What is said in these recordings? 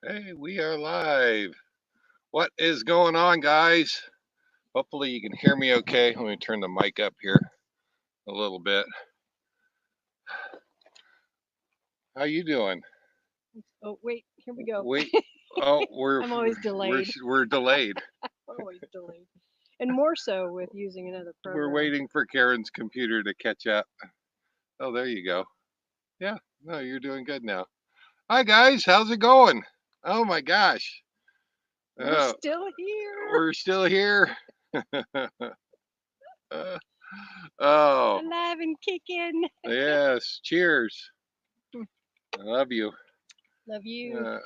Hey, we are live. What is going on, guys? Hopefully you can hear me okay. Let me turn the mic up here a little bit. How you doing? Oh, wait, here we go. Wait. Oh, I'm always delayed. we're delayed. Always delayed. And more so with using another We're program. waiting for Karen's computer to catch up. Oh, there you go. Yeah. No, you're doing good now. Hi, guys. How's it going? Oh my gosh. We're Oh, still here. we're still here. Oh, Alive and kicking. yes. Cheers. I love you. Love you. Uh,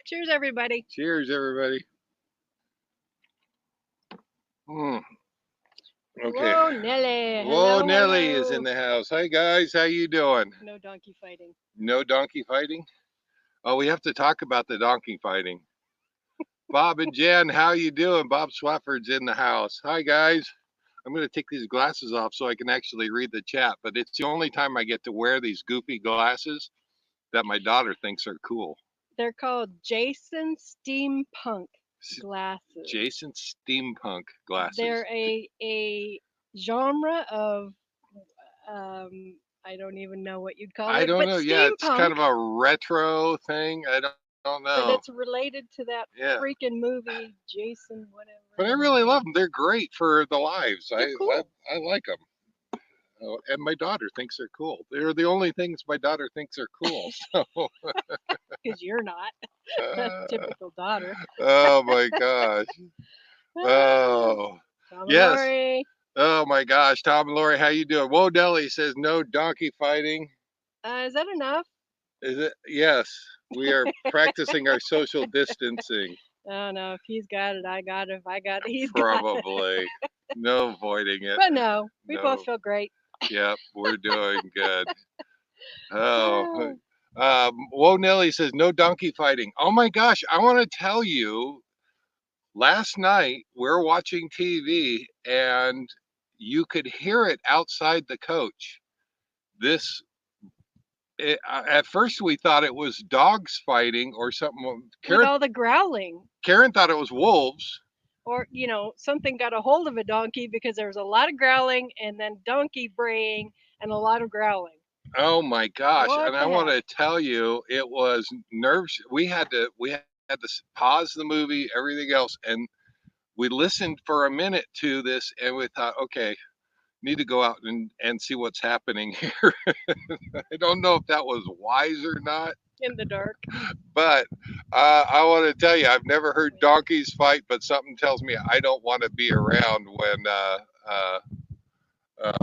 Cheers, everybody. Cheers, everybody. Okay. Whoa, Nellie. Whoa, Hello, Nellie is hello. in the house. Hi, guys. How you doing? No donkey fighting. No donkey fighting? Oh, we have to talk about the donkey fighting. Bob and Jen, how you doing? Bob Swafford's in the house. Hi, guys. I'm going to take these glasses off so I can actually read the chat, but it's the only time I get to wear these goofy glasses that my daughter thinks are cool. They're called Jason Steampunk glasses. Jason Steampunk glasses. They're a genre of I don't even know what you'd call it. I don't know. Yeah, it's steampunk, kind of a retro thing. I don't know. But it's related to that freaking movie, Jason, whatever. But I really love them. They're great for the lives. They're cool. I like them. Oh, and my daughter thinks they're cool. They're the only things my daughter thinks are cool. So. Because you're not. Typical daughter. Oh my gosh. Oh. Tom and Yes. Lori. Oh my gosh, Tom and Lori, how you doing? Whoa, Nellie says no donkey fighting. Is that enough? Is it? Yes. We are practicing our social distancing. Oh no, if he's got it, I got it. If I got it, he's Probably. got it. No avoiding it. But no, we both feel great. Yep, we're doing good. Oh. Whoa, Nellie says no donkey fighting. Oh my gosh, I want to tell you, last night we're watching TV and you could hear it outside the coach. At first we thought it was dogs fighting or something. With all the growling. Karen thought it was wolves. Or, something got a hold of a donkey because there was a lot of growling and then donkey braying and a lot of growling. Oh my gosh. And I want to tell you, it was nerves. We had to pause the movie, everything else. And we listened for a minute to this and we thought, okay, need to go out and see what's happening here. I don't know if that was wise or not. In the dark. But I want to tell you, I've never heard donkeys fight, but something tells me I don't want to be around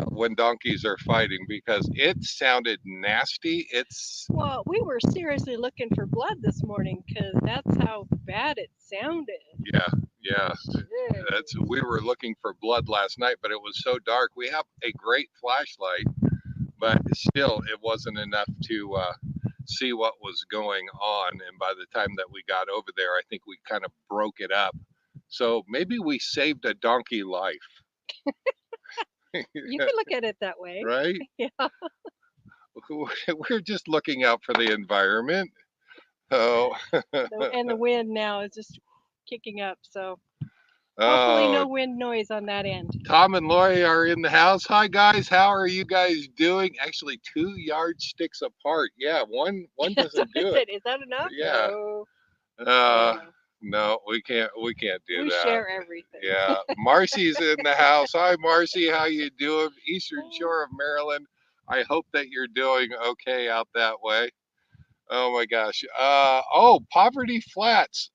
when donkeys are fighting because it sounded nasty. Well, we were seriously looking for blood this morning because that's how bad it sounded. Yeah. We were looking for blood last night, but it was so dark. We have a great flashlight, but still, it wasn't enough to see what was going on. And by the time that we got over there, I think we kind of broke it up. So maybe we saved a donkey life. You can look at it that way. Right? Yeah. We're just looking out for the environment. Oh. And the wind now is just kicking up. So hopefully no wind noise on that end. Tom and Lori are in the house. Hi, guys. How are you guys doing? Actually, 2 yardsticks apart. Yeah, one doesn't do it. Is that enough? Yeah. No, we can't do that. We share everything. Yeah. Marcy's in the house. Hi, Marcy. How you doing? Eastern Shore of Maryland. I hope that you're doing okay out that way. Oh my gosh. Poverty Flats.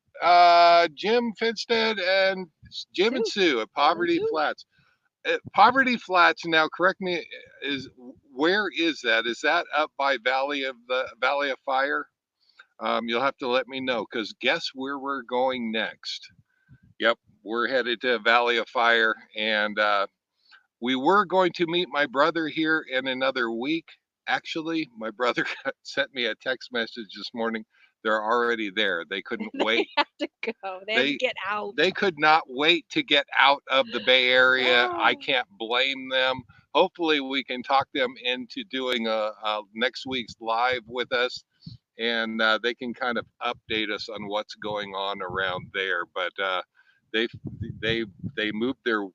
Jim Finstead and Jim and Sue at Poverty Flats. Poverty Flats, now correct me, where is that? Is that up by Valley of Fire? You'll have to let me know because guess where we're going next? Yep, we're headed to Valley of Fire, and we were going to meet my brother here in another week. Actually, my brother sent me a text message this morning. They're already there. They couldn't wait. They have to go. They have to get out. They could not wait to get out of the Bay Area. I can't blame them. Hopefully, we can talk them into doing a next week's live with us. and they can kind of update us on what's going on around there. But they they they moved their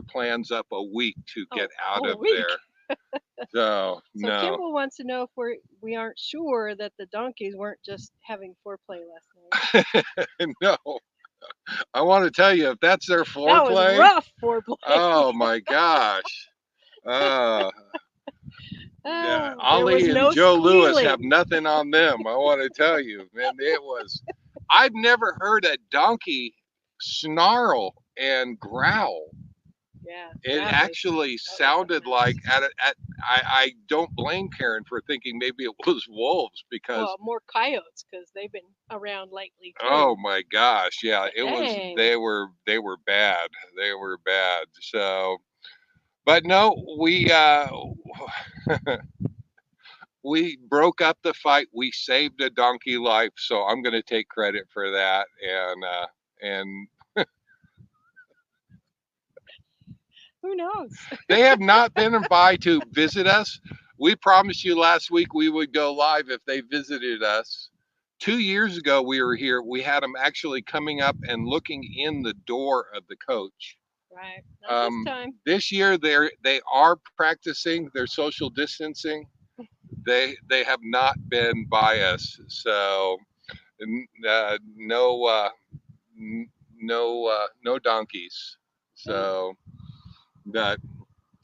plans up a week to get out a of week. there. So So no, Kimball wants to know if we aren't sure that the donkeys weren't just having foreplay last night. no. I want to tell you, if that's their That was foreplay, rough foreplay. oh my gosh. Uh, yeah, There was Ollie and no Joe Lewis have squealing. nothing on them. I want to tell you, man, it was. I've never heard a donkey snarl and growl. Yeah, It that actually was something sounded else. like I don't blame Karen for thinking maybe it was wolves because Well, more coyotes because they've been around lately oh too. my gosh, yeah, But it was dang, they were bad. They were bad. So, but no, we broke up the fight. We saved a donkey life, so I'm going to take credit for that. And who knows? they have not been by to visit us. We promised you last week we would go live if they visited us. 2 years ago, we were here. We had them actually coming up and looking in the door of the coach. Right, not this time. This year, they are practicing their social distancing. They have not been by us, so no no donkeys. So, but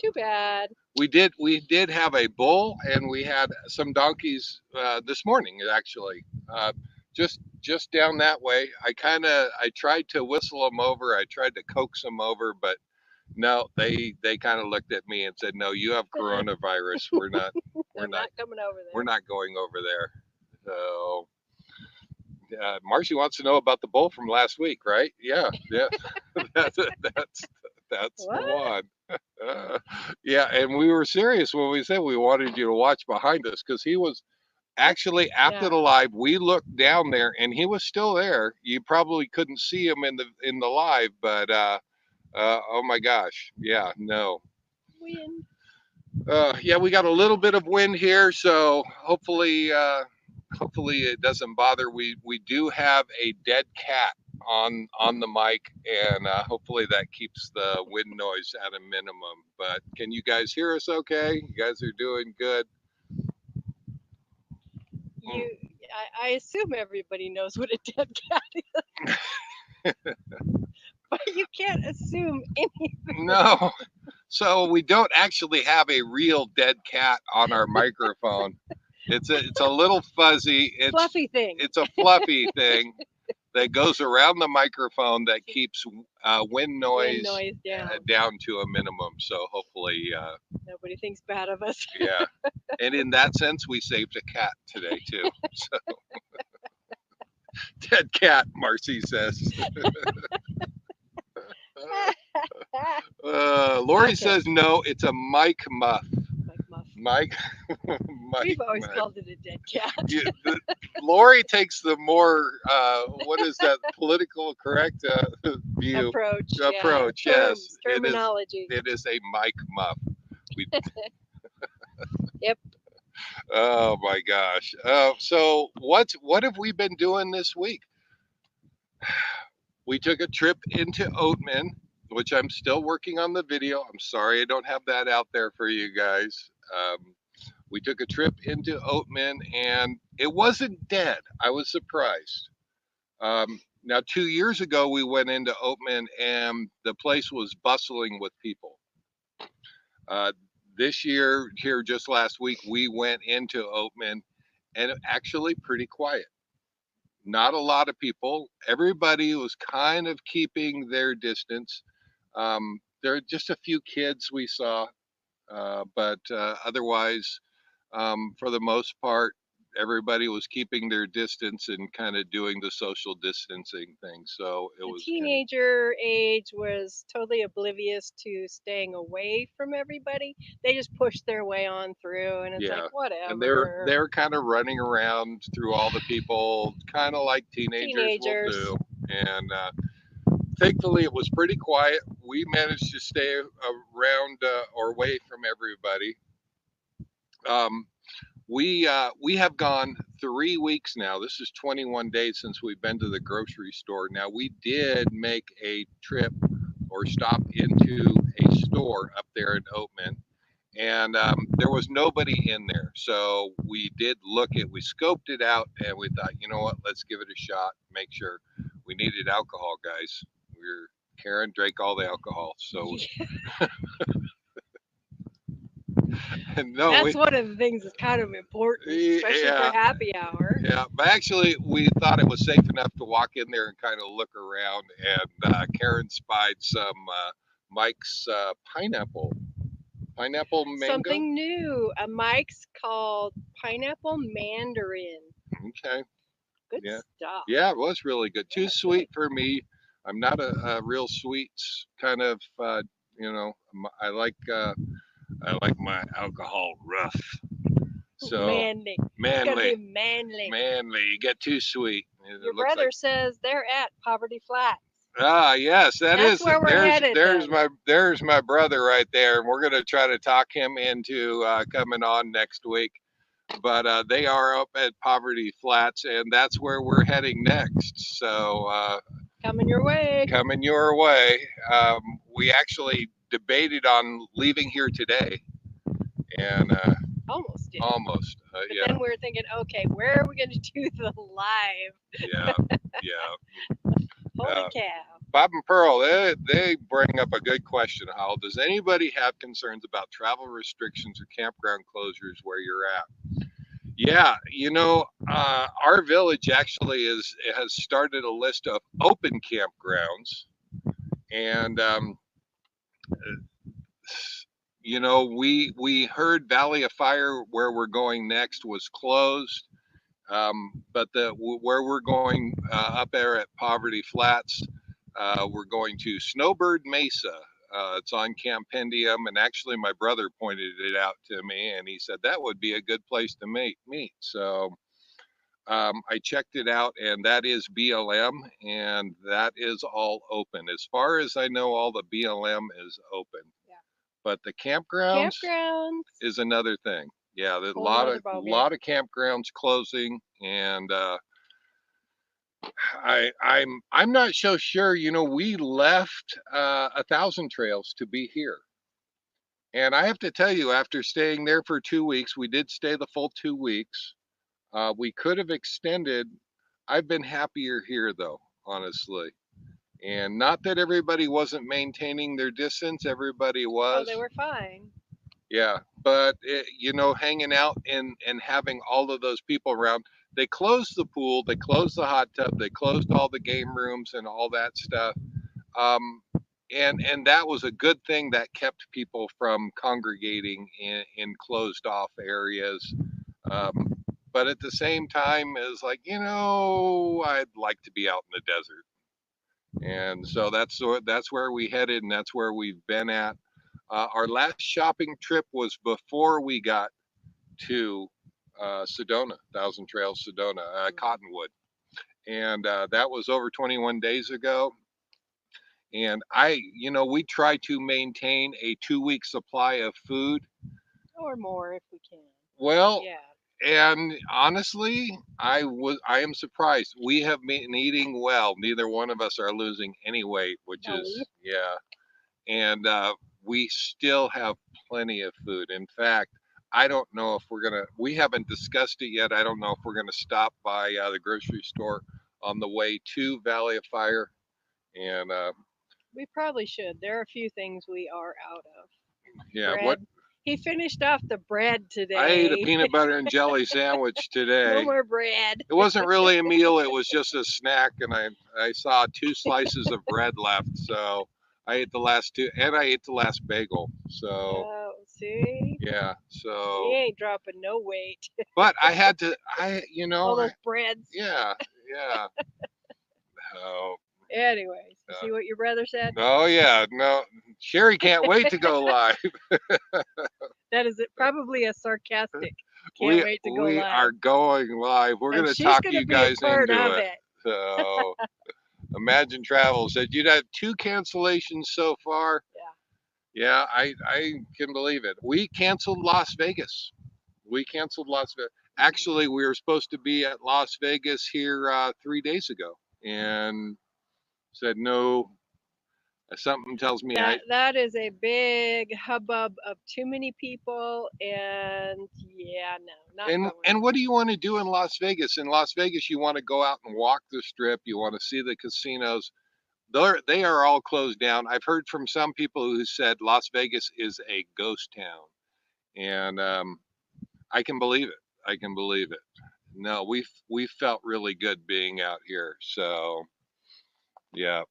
Too bad. we did have a bull and we had some donkeys this morning actually. Just down that way. I tried to whistle them over. I tried to coax them over, but no, they kind of looked at me and said, "No, you have coronavirus. We're I'm not not coming over we're there. not going over there." So Marcy wants to know about the bull from last week, right? Yeah, yeah, that's that's the What? one. Yeah, and we were serious when we said we wanted you to watch behind us because he was actually after Yeah. the live. We looked down there and he was still there. You probably couldn't see him in the live, but oh my gosh, yeah, no. Wind. Yeah, we got a little bit of wind here, so hopefully it doesn't bother. We do have a dead cat on the mic, and hopefully that keeps the wind noise at a minimum. But can you guys hear us? Okay, you guys are doing good. You, I assume everybody knows what a dead cat is, but you can't assume anything. No, so we don't actually have a real dead cat on our microphone. It's a little fuzzy. Fluffy thing. It's a fluffy thing that goes around the microphone that keeps wind noise down to a minimum. So hopefully, Nobody thinks bad of us. yeah. And in that sense, we saved a cat today too. So dead cat, Marcy says. Lori Okay. says no. It's a Mike Muff. Like Muff. Mike. We've always called it a dead cat. Lori takes the more what is that political correct view Approach. approach. Yeah. Yes, Terminology. it is a Mike Muff. We, Yep. oh my gosh. So what have we been doing this week? We took a trip into Oatman, which I'm still working on the video. I'm sorry I don't have that out there for you guys. We took a trip into Oatman and it wasn't dead. I was surprised. Now, 2 years ago, we went into Oatman and the place was bustling with people. This year, here just last week, we went into Oatman and actually pretty quiet. Not a lot of people. Everybody was kind of keeping their distance. There are just a few kids we saw, but otherwise, for the most part, everybody was keeping their distance and kind of doing the social distancing thing. So it The was teenager age was totally oblivious to staying away from everybody. They just pushed their way on through, and it's yeah. like whatever. And they're kind of running around through all the people, kind of like teenagers will do. And thankfully, it was pretty quiet. We managed to stay around or away from everybody. we have gone 3 weeks now. This is 21 days since we've been to the grocery store. Now we did make a trip or stop into a store up there in Oatman, and there was nobody in there. So we did we scoped it out, and we thought, you know what, let's give it a shot. Make sure. We needed alcohol, guys. Karen drank all the alcohol, so no, That's one of the things that's kind of important, especially for yeah, happy hour. yeah. But actually, we thought it was safe enough to walk in there and kind of look around. And Karen spied some Mike's pineapple mango. Something new. A Mike's called pineapple mandarin. Okay, Good yeah, stuff. yeah. It was really good. Too Yeah, sweet for me. I'm not a real sweets kind of. You know, I like my alcohol rough. So manly. It's gonna manly, be manly. manly. You get too sweet. Your It looks brother like. says they're at Poverty Flats. Ah, yes, that That's is. where we're headed then. There's my brother right there, and we're gonna try to talk him into coming on next week. But they are up at Poverty Flats, and that's where we're heading next. So Coming your way. coming your way. We actually debated on leaving here today, and Almost did. almost, But yeah, then we were thinking, okay, where are we going to do the live? yeah, yeah. Holy cow. Bob and Pearl, they bring up a good question, Hal. Does anybody have concerns about travel restrictions or campground closures where you're at? Yeah, our village actually has started a list of open campgrounds, and we heard Valley of Fire, where we're going next, was closed. But where we're going up there at Poverty Flats, we're going to Snowbird Mesa. It's on Campendium, and actually my brother pointed it out to me, and he said that would be a good place to meet. So I checked it out, and that is BLM, and that is all open. As far as I know, all the BLM is open. Yeah. But the campgrounds Campgrounds. is another thing. Yeah, there's a Whole lot nother of ballgame. campgrounds closing, and I'm not so sure. We left 1,000 Trails to be here, and I have to tell you, after staying there for 2 weeks, we did stay the full 2 weeks. We could have extended. I've been happier here, though, honestly. And not that everybody wasn't maintaining their distance, everybody Oh, was. they were fine. Yeah, but hanging out and having all of those people around. They closed the pool, they closed the hot tub, they closed all the game rooms and all that stuff. Um, and that was a good thing that kept people from congregating in closed off areas. Um, but at the same time, is like, I'd like to be out in the desert. And so that's where we headed, and that's where we've been at. Our last shopping trip was before we got to Sedona, Thousand Trails, Sedona, Cottonwood, and that was over 21 days ago. And we try to maintain a 2 week supply of food. Or more if we can. Well, Yeah. and honestly, I am surprised. We have been eating well. Neither one of us are losing any weight, which No. is, yeah. And we still have plenty of food. In fact, I don't know if we haven't discussed it yet. I don't know if we're gonna stop by the grocery store on the way to Valley of Fire. And We probably should. There are a few things we are out of. yeah, Bread. He finished off the bread today. I ate a peanut butter and jelly sandwich today. No more bread. It wasn't really a meal, it was just a snack, and I saw 2 slices of bread left, so I ate the last two, and I ate the last bagel. So Oh, see? yeah, He so ain't dropping no weight. but I had to, All those breads. yeah, yeah. Oh, Anyways, you see what your brother said? oh yeah, no, Sherry can't wait to go live. That is probably a sarcastic. we Can't wait to go we live. are going live. We're And gonna she's talk gonna you be a guys part into of it. So Imagine Travel said you'd had 2 cancellations so far. Yeah. Yeah, I can believe it. We canceled Las Vegas. We canceled Las Vegas. Actually, we were supposed to be at Las Vegas here 3 days ago, and said no. Something tells me That is a big hubbub of too many people, and yeah, no, not and going. what do you want to do in Las Vegas? In Las Vegas, you want to go out and walk the strip. You want to see the casinos. They are all closed down. I've heard from some people who said Las Vegas is a ghost town, and I can believe it. I can believe it. No, we felt really good being out here. So yeah,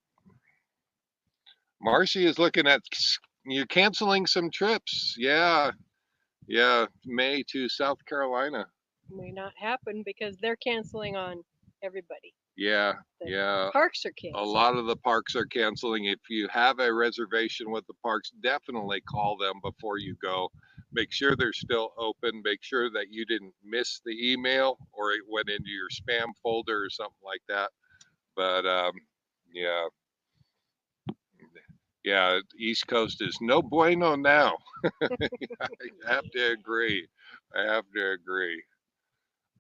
Marcy is looking at you're canceling some trips. Yeah, yeah, May to South Carolina. May not happen because they're canceling on everybody. Yeah, The yeah. parks are A canceling. lot of the parks are canceling. If you have a reservation with the parks, definitely call them before you go. Make sure they're still open. Make sure that you didn't miss the email or it went into your spam folder or something like that. But yeah, yeah, East Coast is no bueno now. I have to agree. I have to agree.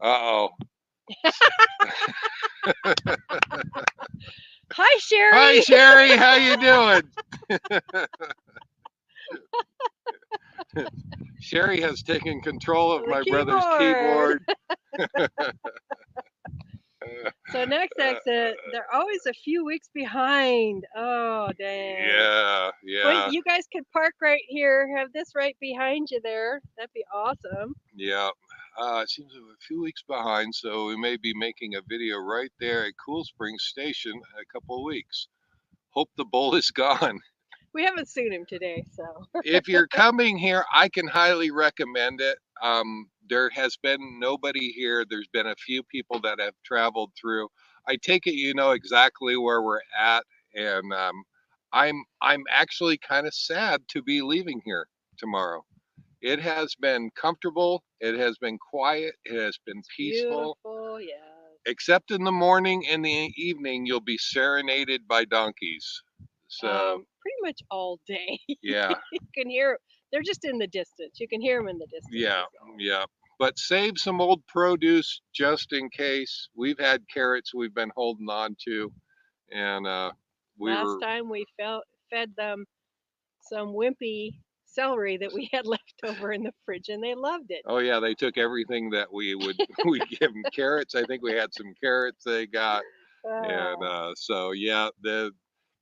Uh oh. Hi, Sherry. Hi, Sherry. How you doing? Sherry has taken control of The my brother's keyboard. keyboard. So next exit, they're always a few weeks behind. Oh, dang. Yeah, Well, yeah, you guys could park right here, have this right behind you there. That'd be awesome. yeah. It seems we're a few weeks behind, so we may be making a video right there at Cool Springs Station in a couple of weeks. Hope the bull is gone. We haven't seen him today, so. If you're coming here, I can highly recommend it. There has been nobody here. There's been a few people that have traveled through. I take it you know exactly where we're at, and I'm actually kind of sad to be leaving here tomorrow. It has been comfortable. It has been quiet. It has been peaceful. Beautiful, yes. Except in the morning and the evening, you'll be serenaded by donkeys. So Pretty much all day. yeah, You can hear, they're just in the distance. You can hear them in the distance. yeah, is all. yeah. But save some old produce just in case. We've had carrots we've been holding on to, and we Last were. time we fed them some wimpy celery that we had left over in the fridge, and they loved it. Oh yeah, they took everything that we would. We give them carrots. I think we had some carrots they got, and Uh, so yeah,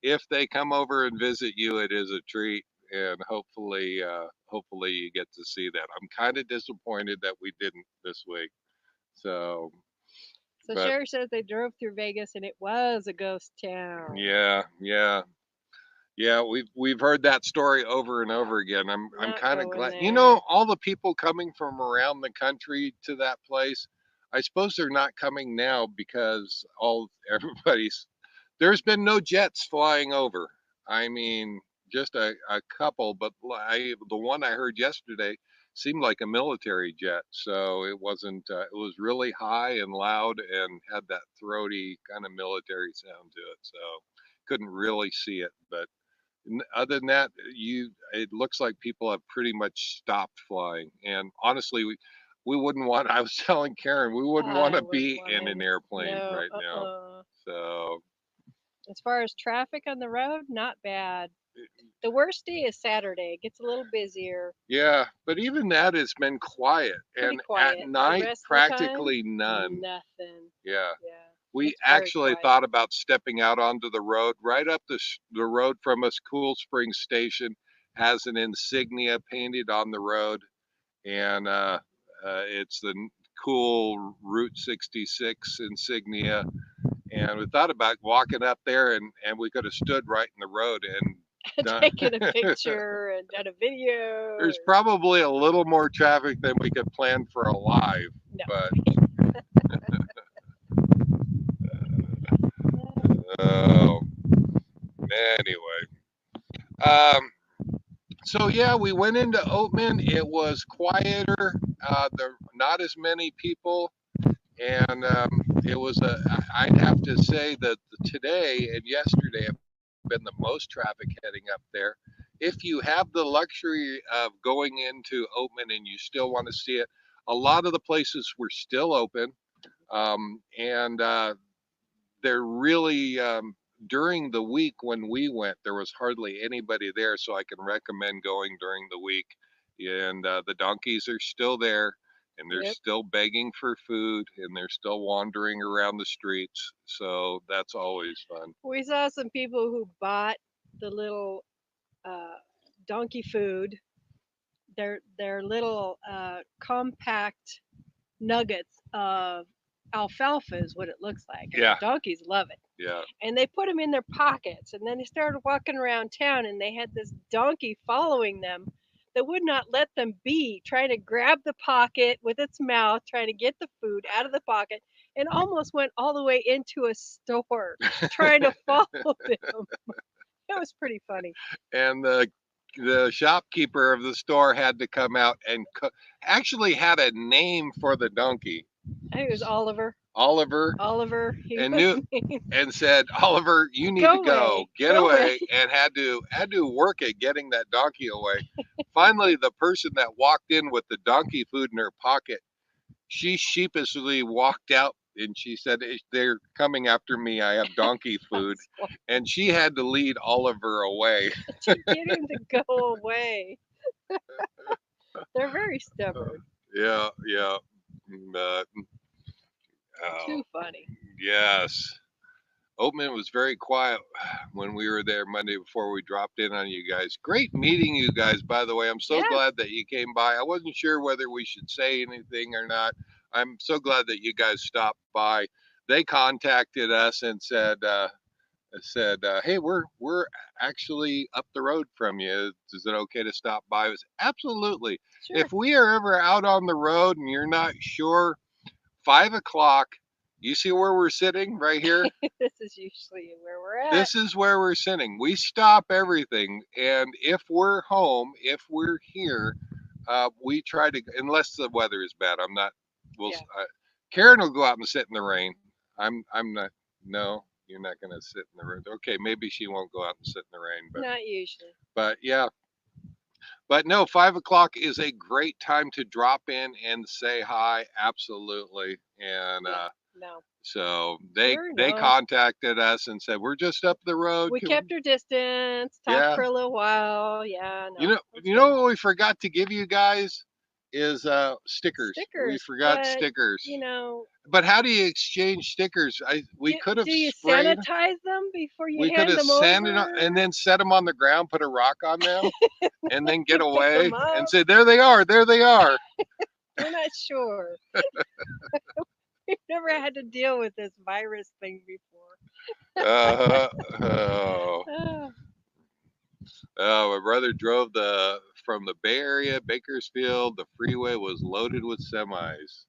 if they come over and visit you, it is a treat, and hopefully you get to see that. I'm kind of disappointed that we didn't this week. So, so but Sherry says they drove through Vegas and it was a ghost town. yeah, yeah, yeah. We've heard that story over and over again. I'm Not kind of going glad. there. All the people coming from around the country to that place. I suppose they're not coming now because all everybody's there's been no jets flying over. I mean, just a couple, but the one I heard yesterday seemed like a military jet. So it wasn't, it was really high and loud and had that throaty kind of military sound to it. So couldn't really see it. But other than that, it looks like people have pretty much stopped flying. And honestly, we wouldn't want, I was telling Karen, we wouldn't want I to wouldn't be want in an any. airplane No, right now. So As far as traffic on the road, not bad. The worst day is Saturday. It gets a little busier. yeah, but even that has been quiet, Pretty and at quiet. The night, rest of the time, practically none. nothing. Yeah, Yeah, we it's very actually quiet. thought about stepping out onto the road. Right up the road from us, Cool Springs Station has an insignia painted on the road, and it's the cool Route 66 insignia. And we thought about walking up there, and we could have stood right in the road and done. Taking a picture and done a video. There's probably a little more traffic than we could plan for a live, No. but oh, anyway. Um, so yeah, we went into Oatman. It was quieter. There not as many people, and it was I'd have to say that today and yesterday have been the most traffic heading up there. If you have the luxury of going into Oatman and you still want to see it, a lot of the places were still open, and they're really during the week when we went, there was hardly anybody there, so I can recommend going during the week. And the donkeys are still there, and they're Yep. still begging for food, and they're still wandering around the streets. So that's always fun. We saw some people who bought the little uh, donkey food. Their little compact nuggets of alfalfa is what it looks like, and the Yeah, donkeys love it. yeah. And they put them in their pockets, and then they started walking around town, and they had this donkey following them that would not let them be, trying to grab the pocket with its mouth, trying to get the food out of the pocket, and almost went all the way into a store trying to follow them. It was pretty funny. And the shopkeeper of the store had to come out and actually had a name for the donkey, I think it was Oliver. Oliver, Oliver, he and was knew named. and said, Oliver, you need to Go go, away, get go away. away, and had to work at getting that donkey away. Finally, the person that walked in with the donkey food in her pocket, she sheepishly walked out and she said, they're coming after me. I have donkey food. That's And she had to lead Oliver away. to get him to go away. They're very stubborn. Yeah, yeah. But, oh, Too funny. yes. Oatman was very quiet when we were there Monday before we dropped in on you guys. Great meeting you guys, by the way. I'm so Yes, glad that you came by. I wasn't sure whether we should say anything or not. I'm so glad that you guys stopped by. They contacted us and said, "Hey, we're actually up the road from you. Is it okay to stop by?" I was absolutely. sure. If we are ever out on the road and you're not sure, 5 o'clock. You see where we're sitting right here? This is usually where we're at. This is where we're sitting. We stop everything, and if we're home, if we're here, we try to, unless the weather is bad. I'm not. We'll. Yeah, Karen will go out and sit in the rain. I'm not. No, you're not going to sit in the rain. Okay, maybe she won't go out and sit in the rain, not usually. but yeah. But no, 5 o'clock is a great time to drop in and say hi. Absolutely, and Yeah, no. so Sure, they no. contacted us and said, we're just up the road. We kept our distance, talked Yeah. for a little while. Yeah, no. That's You good. know what we forgot to give you guys is stickers. We Stickers, forgot but stickers. you know, But how do you exchange stickers? We could have do you sprayed. sanitize them before you We could hand have them sanded and over? then set them on the ground, put a rock on them, and then get Pick away them and up? say, there they are, there they are. We're not sure. We've never had to deal with this virus thing before. Oh. Ah, My brother drove from the Bay Area, Bakersfield. The freeway was loaded with semis.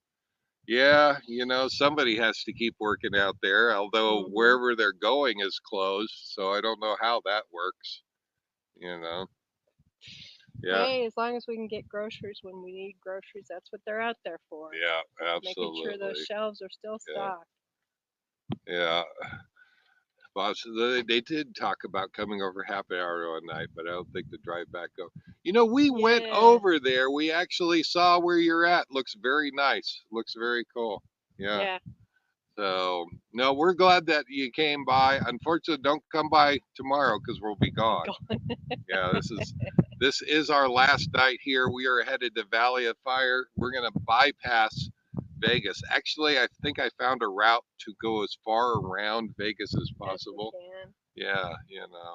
Yeah, somebody has to keep working out there, although mhm. wherever they're going is closed, so I don't know how that works, you know. Yeah, Hey, as long as we can get groceries when we need groceries, that's what they're out there for. yeah, Making sure those absolutely. shelves are still Yeah, stocked. yeah. Boss, they did talk about coming over happy hour one night, but I don't think the drive back go. We went Yeah, over there. We actually saw where you're at. Looks very nice. Looks very cool. Yeah. yeah. So no, we're glad that you came by. Unfortunately, don't come by tomorrow because we'll be gone. Yeah, this is our last night here. We are headed to Valley of Fire. We're gonna bypass Vegas. Actually, I think I found a route to go as far around Vegas as As we possible. can. Yeah,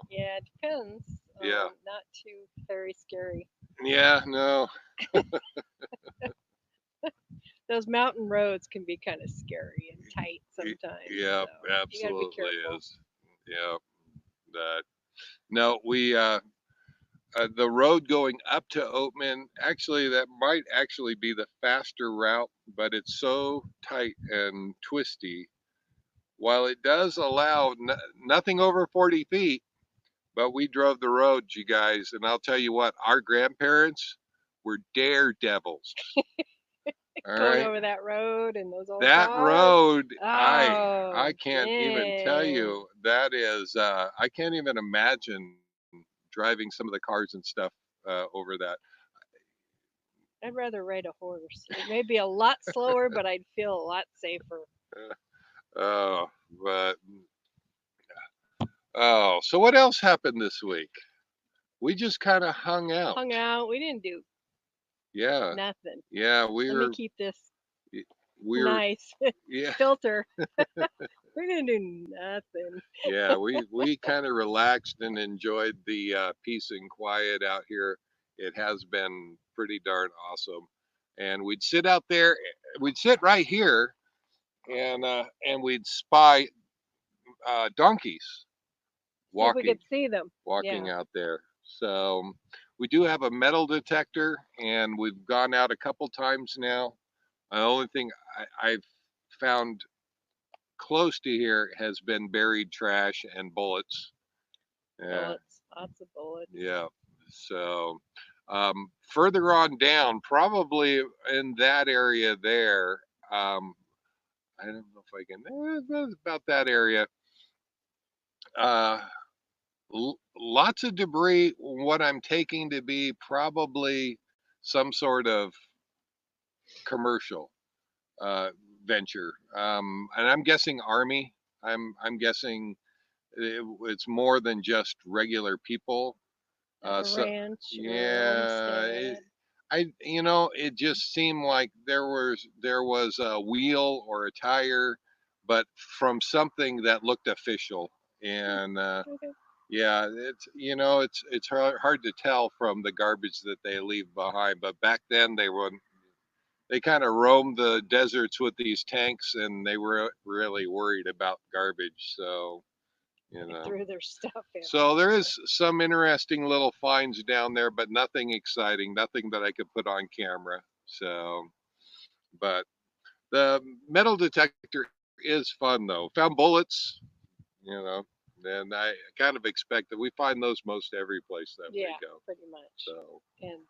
Yeah, it depends. yeah, Not too very scary. yeah. No, Those mountain roads can be kind of scary and tight sometimes, yeah, so you got to be absolutely careful. is. Yeah, that. No, we the road going up to Oatman, actually, that might actually be the faster route, but it's so tight and twisty. While it does allow nothing over 40 feet, but we drove the road, you guys, and I'll tell you what, our grandparents were daredevils. All Going right. over that road and those old That cars. road, I Oh, can't even tell dang. you. That is, I can't even imagine driving some of the cars and stuff over that. I'd rather ride a horse. It may be a lot slower, but I'd feel a lot safer. Oh, but oh, so what else happened this week? We just kind of hung out. Hung out. We didn't do Yeah, nothing. yeah, Let me keep this we're nice yeah, filter. We didn't do nothing. yeah, we kind of relaxed and enjoyed the peace and quiet out here. It has been pretty darn awesome. And we'd sit out there, we'd sit right here, and we'd spy donkeys See if we walking could see them. walking Yeah. out there. So we do have a metal detector, and we've gone out a couple times now. The only thing I've found close to here has been buried trash and bullets. Yeah, Bullets. Lots of bullets. yeah. So further on down, probably in that area there, I don't know if I can, about that area. Uh, Lots of debris. What I'm taking to be probably some sort of commercial uh, venture, and I'm guessing army. I'm guessing it's more than just regular people. Like a So ranch or a yeah, homestead. it just seemed like there was a wheel or a tire, but from something that looked official, and Okay. yeah, it's hard to tell from the garbage that they leave behind. But back then they kind of roamed the deserts with these tanks, and they were really worried about garbage. So you They know, threw their stuff in so there. there So is some interesting little finds down there, but nothing exciting, nothing that I could put on camera. So, but the metal detector is fun though. Found bullets, you know, and I kind of expect that we find those most every place that we yeah, go. pretty much. So, And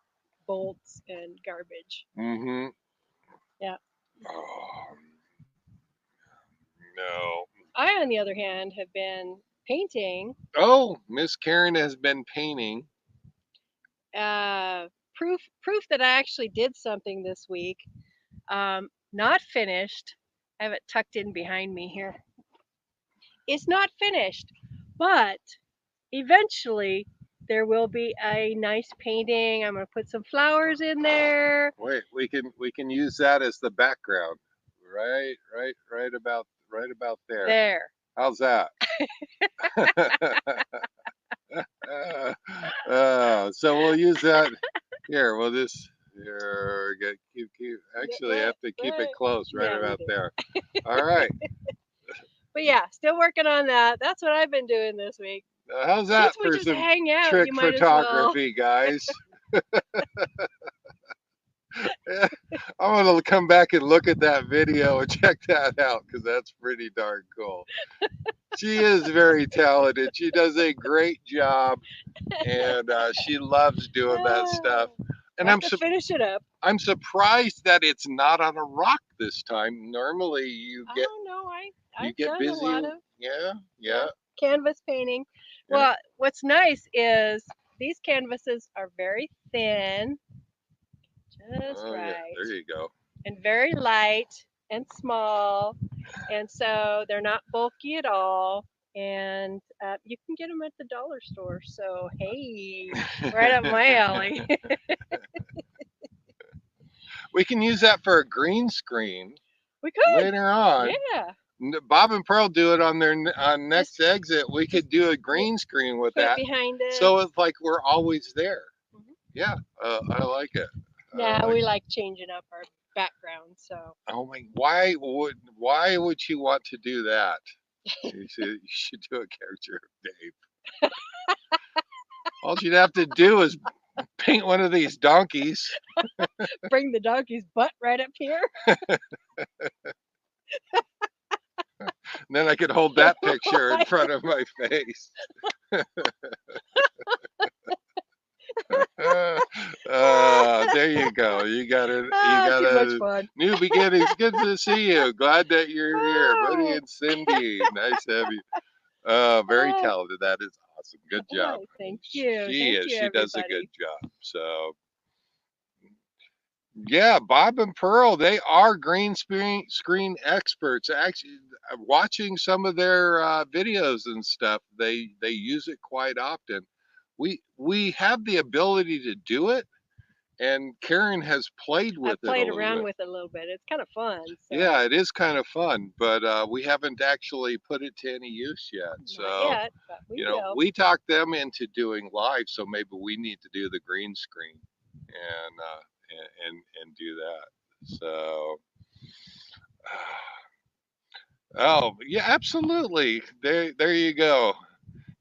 bolts and garbage. mm-hmm. Yeah. Oh, no. I, on the other hand, have been painting. Oh, Miss Karen has been painting. Uh, proof that I actually did something this week. Not finished. I have it tucked in behind me here. It's not finished, but eventually there will be a nice painting. I'm going to put some flowers in there. Wait, we can use that as the background. Right about there. There. How's that? So we'll use that here. We'll just here keep. Actually, I Right, have to keep it right. close, right Yeah, you about do. there. All right. But yeah, still working on that. That's what I've been doing this week. How's Since that we for just some hang out, trick you might as well. photography, guys? I'm gonna come back and look at that video and check that out because that's pretty darn cool. She is very talented. She does a great job, and she loves doing that stuff. And Have to finish it up. I'm surprised that it's not on a rock this time. Normally, Oh no, you I've get done a busy. lot of Yeah, yeah yeah, canvas painting. yeah. Well, what's nice is these canvases are very thin, just Oh yeah, right, there you go. and very light and small, and so they're not bulky at all. And you can get them at the dollar store. So hey, right up my alley. We can use that for a green screen We could, later on. yeah. Bob and Pearl do it on their on Just next exit. We just could do a yeah, green screen with put it that, behind it. so it's like we're always there. Mhm. Yeah, I like it. I Yeah, like. we like changing up our background. So Oh my! Why would you want to do that? You should do a character of Dave. All you'd have to do is paint one of these donkeys. bring the donkey's butt right up here. And then I could hold that picture in front of my face. There you go. You got it. You got Too much a fun. new beginnings. Good to see you. Glad that you're here, Buddy Oh, and Cindy. Nice to have you. Very oh, talented. That is awesome. Good job. oh, thank you. She Thank is. you, She does a good everybody. job. So Yeah, Bob and Pearl, they are green screen experts. Actually, watching some of their videos and stuff, they use it quite often. We have the ability to do it, and Karen has played with I've it a played little around bit. with it a little bit. It's kind of fun. Yeah, So it is kind of fun, but we haven't actually put it to any use yet. not So, yet, but we will. we talked them into doing live, so maybe we need to do the green screen and and do that. So, oh yeah, absolutely. There you go.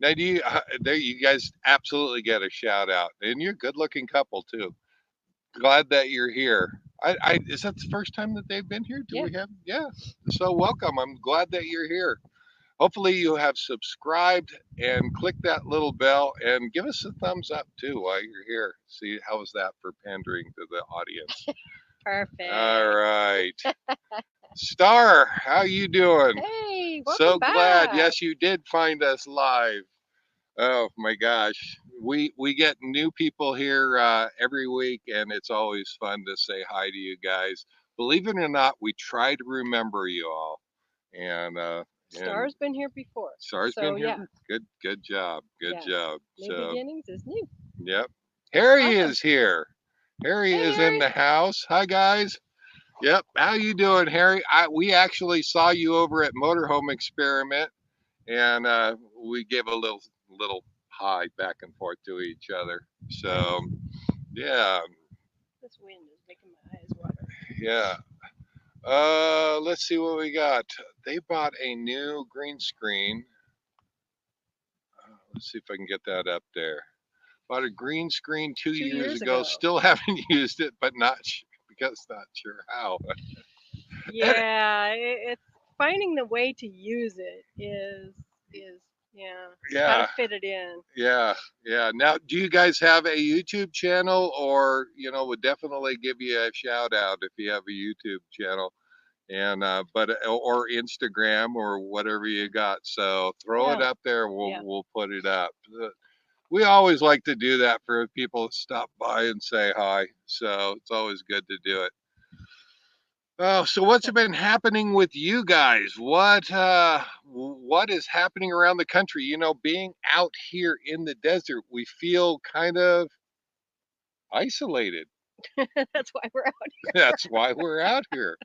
Now, do you there? You guys absolutely get a shout out, and you're a good looking couple too. Glad that you're here. Is that the first time that they've been here? Do Yeah. we have? Yeah. So welcome. I'm glad that you're here. Hopefully you have subscribed and click that little bell and give us a thumbs up too while you're here. See how was that for pandering to the audience? All Perfect. right. Star, how you doing? Hey, welcome So glad. back. Yes, you did find us live. Oh my gosh. We get new people here every week and it's always fun to say hi to you guys. Believe it or not, we try to remember you all. And Star's been here before. Sar's So been yeah, here. Good job. Good yes. job. New So, beginnings is new. yep. Harry Awesome. is here. Harry Hey, is in Harry. the house. Hi guys. Yep. How you doing, Harry? We actually saw you over at Motorhome Experiment, and we gave a little hi back and forth to each other. So, Nice. yeah, This wind is making my eyes water. yeah. Let's see what we got. They bought a new green screen. Let's see if I can get that up there. Bought a green screen two Two years years ago. ago. Still haven't used it, but not because not sure how. And Yeah, it's finding the way to use it is yeah, how to yeah, fit it in. yeah, yeah. Now, do you guys have a YouTube channel, or would definitely give you a shout out if you have a YouTube channel, and or Instagram or whatever you got. So throw it Yeah, up there. yeah. We'll put it up. We always like to do that for people to stop by and say hi. So it's always good to do it. Oh, so what's been happening with you guys? What is happening around the country? Being out here in the desert, we feel kind of isolated. That's why we're out That's why we're out here.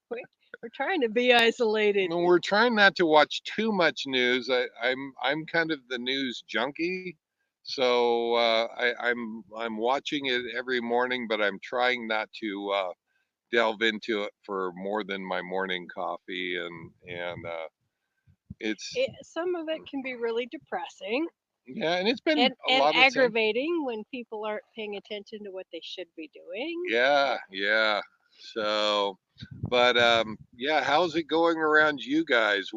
we- we're trying to be isolated. And we're trying not to watch too much news. I'm kind of the news junkie, so I'm watching it every morning, but I'm trying not to delve into it for more than my morning coffee, and it's Some of it can be really depressing yeah, and it's been a and lot of the same. aggravating when people aren't paying attention to what they should be doing. Yeah, yeah. So, but yeah, how's it going around you guys?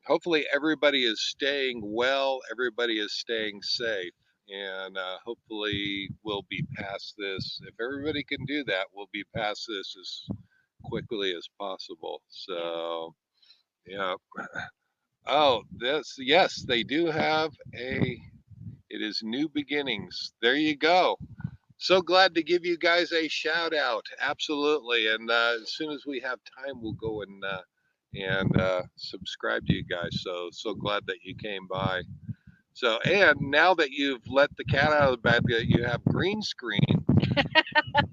Hopefully everybody is staying well, everybody is staying safe, and hopefully we'll be past this. If everybody can do that, we'll be past this as quickly as possible. Yeah. So, yeah. Oh, yes, they do have it is new beginnings. There you go. So glad to give you guys a shout out. Absolutely. And as soon as we have time, we'll go and subscribe to you guys. So glad that you came by. So, and now that you've let the cat out of the bag that you have green screen,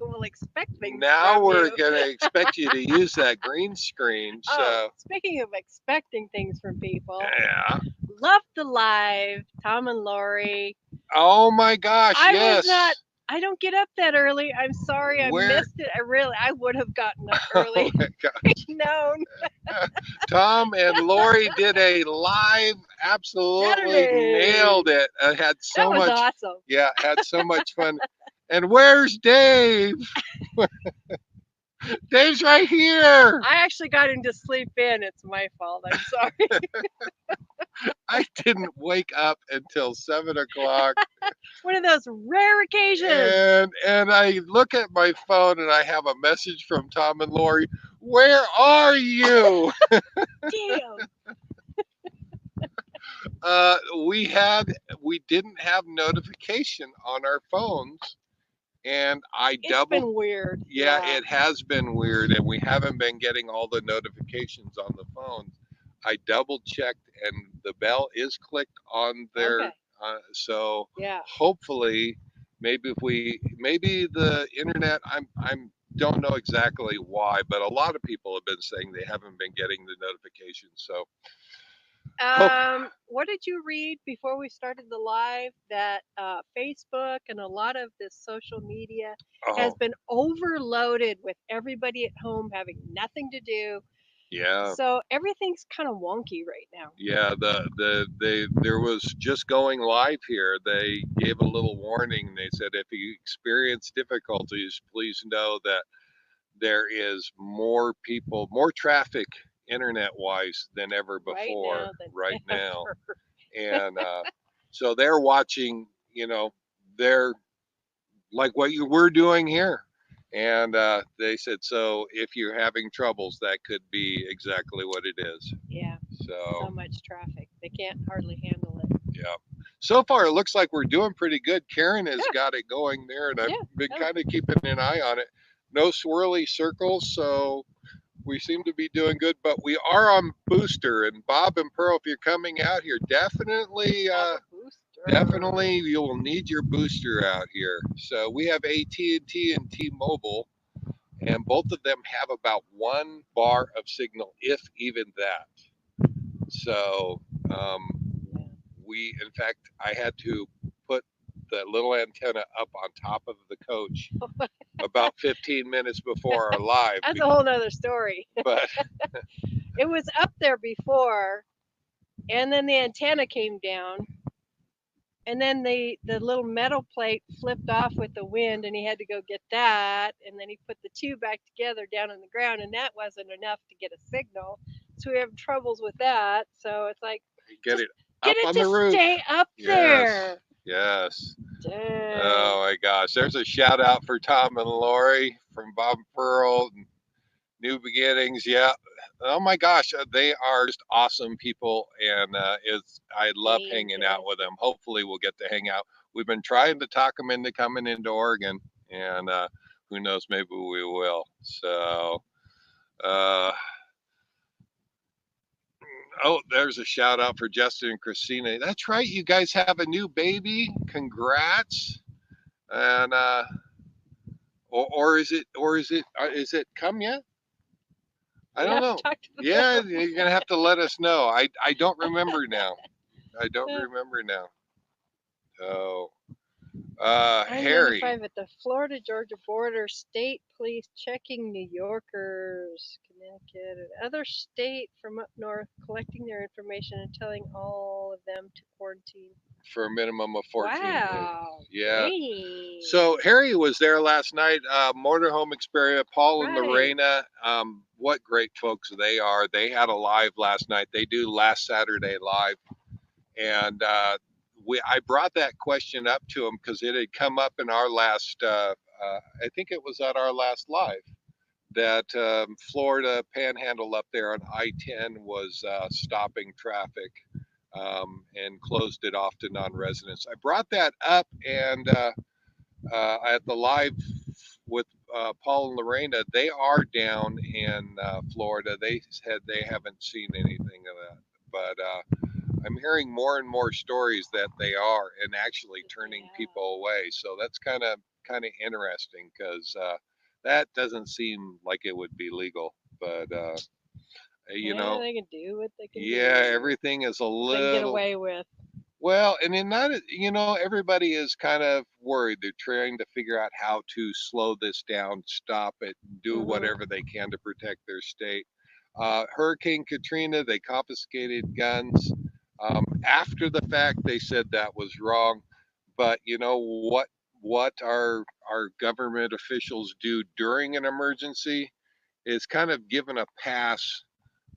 We'll expect things now from we're you. going to expect you to use that green screen. Oh, So, speaking of expecting things from people, yeah. love the live, Tom and Lori. Oh my gosh, I was not. yes. I don't get up that early. I'm sorry, I Where? missed it. I would have gotten up Oh early. my If gosh. known. Tom and Lori did a live, absolutely Saturday. nailed it. I had That so was much, awesome. yeah, had so much fun. And where's Dave? Dave's right here. I actually got him to sleep in. It's my fault. I'm sorry. I didn't wake up until 7 o'clock, One of those rare occasions. and I look at my phone and I have a message from Tom and Lori. Where are you? Damn. Uh, we had we didn't have notification on our phones and I It's doubled. been weird. Yeah, Yeah. it has been weird, and we haven't been getting all the notifications on the phones. I double checked, and the bell is clicked on Okay. there. So Yeah. hopefully, maybe the internet. I'm don't know exactly why, but a lot of people have been saying they haven't been getting the notifications. So hope. What did you read before we started the live? That Facebook and a lot of this social media has Oh been overloaded with everybody at home having nothing to do. yeah. So everything's kind of wonky right now. Yeah, there was just going live here. They gave a little warning. They said if you experience difficulties, please know that there is more people, more traffic internet wise than ever Right before now than right now. ever. And so they're watching, they're like what you were doing here. And they said, so if you're having troubles, that could be exactly what it is. Yeah. So So much traffic. They can't hardly handle it. yeah. So far, it looks like we're doing pretty good. Karen has Yeah. got it going there, and I've Yeah. been Oh, kind of keeping an eye on it. No swirly circles, so we seem to be doing good. But we are on booster, and Bob and Pearl, if you're coming out here, have a booster. definitely you will need your booster out here. So we have AT&T and T-Mobile, and both of them have about 1 bar of signal, if even that. So um, Yeah. in fact, I had to put the little antenna up on top of the coach about 15 minutes before our live. That's a whole nother story. But It was up there before, and then the antenna came down, and then the little metal plate flipped off with the wind, and he had to go get that, and then he put the two back together down on the ground, and that wasn't enough to get a signal, so we have troubles with that. So it's like, get just it get up it on to the roof. stay up Yes. there. Yes. Dang. Oh my gosh. There's a shout out for Tom and Lori from Bob and Pearl. New Beginnings. Yeah. Oh my gosh. They are just awesome people. And I love hanging out with Fantastic. them. Hopefully, we'll get to hang out. We've been trying to talk them into coming into Oregon. And who knows, maybe we will. So, uh, oh, there's a shout out for Justin and Christina. That's right. You guys have a new baby. Congrats. And, is it come yet? I We don't have to know. talk to the Yeah, family. you're gonna have to let us know. I don't remember now. I don't Uh, remember now. Oh, I'm Harry 95 at the Florida Georgia border. State police checking New Yorkers, Connecticut, and other state from up north, collecting their information and telling all of them to quarantine. for a minimum of 14 days. Wow. Yeah. Dang. So Harry was there last night. Motorhome Experience. Paul and Right. Lorena. What great folks they are. They had a live last night. They do last Saturday live, and I brought that question up to them because it had come up in our last. I think it was at our last live that Florida Panhandle up there on I-10 was stopping traffic and closed it off to non-residents. I brought that up, and at the live with Paul and Lorena, they are down in Florida. They said they haven't seen anything of that, but I'm hearing more and more stories that they are and actually turning Yeah. people away. So that's kind of interesting because that doesn't seem like it would be legal. But you Yeah, know, they can do what they can yeah, do. everything is a What they can get little away with. well, and in that, everybody is kind of worried. They're trying to figure out how to slow this down, stop it, do Hmm. whatever they can to protect their state. Hurricane Katrina, they confiscated guns. After the fact, they said that was wrong. But you know what? What our government officials do during an emergency is kind of given a pass,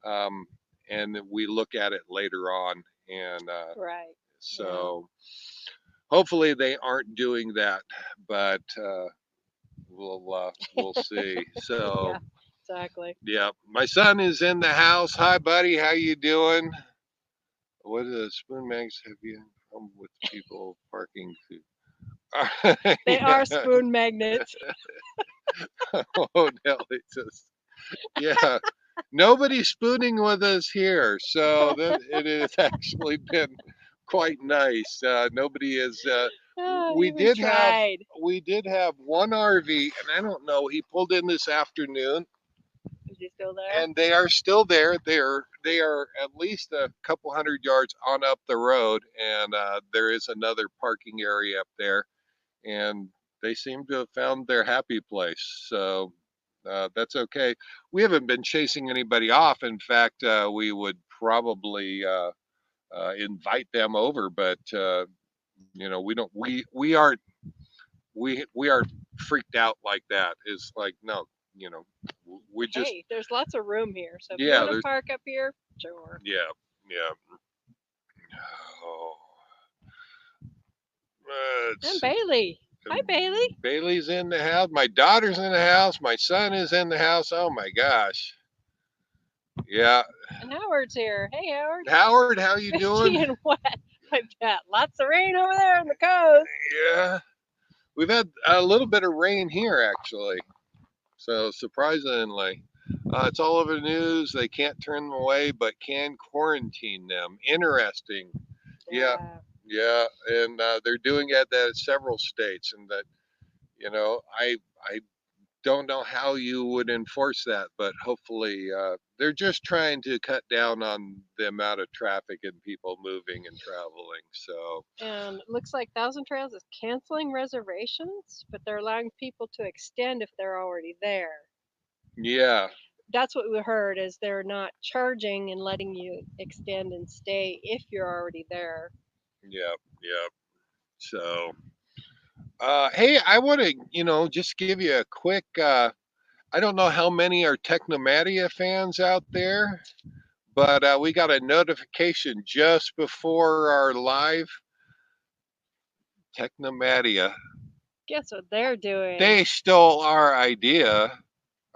um, and we look at it later on. And Right. Yeah. so hopefully they aren't doing that, but we'll see. So Yeah. Exactly. yeah, my son is in the house. Hi, buddy. How you doing? What is Spoon Mags have you come with people parking? They Yeah. are spoon magnets. Oh, Nelly says, yeah. Nobody's spooning with us here, so that it has actually been quite nice. Nobody is. Oh, We we did have tried. we did have one RV, and I don't know. He pulled in this afternoon, Is he still there? and they are still there. They are at least a couple hundred yards on up the road, and there is another parking area up there, and they seem to have found their happy place. So that's okay. We haven't been chasing anybody off. In fact, we would probably invite them over, but we don't. We aren't freaked out like that. It's like no, you know, we just Hey, there's lots of room here, so if you yeah, want to there's park up here, sure. yeah, yeah. Oh, And let's see. Bailey. Hi, Bailey. Bailey's in the house. My daughter's in the house. My son is in the house. Oh my gosh. Yeah. And Howard's here. Hey, Howard. Howard, how you doing? Misty and wet. I bet. Lots of rain over there on the coast. Yeah. We've had a little bit of rain here actually. So surprisingly, it's all over the news. They can't turn them away, but can quarantine them. Interesting. Yeah, Yeah. yeah, and they're doing it at several states, and that I don't know how you would enforce that, but hopefully they're just trying to cut down on the amount of traffic and people moving and traveling. So And it looks like Thousand Trails is canceling reservations, but they're allowing people to extend if they're already there. yeah, That's what we heard is they're not charging and letting you extend and stay if you're already there. yeah, yeah. So hey, I want to just give you a quick. I don't know how many are Technomatia fans out there, but we got a notification just before our live. Technomatia. Guess what they're doing? They stole our idea.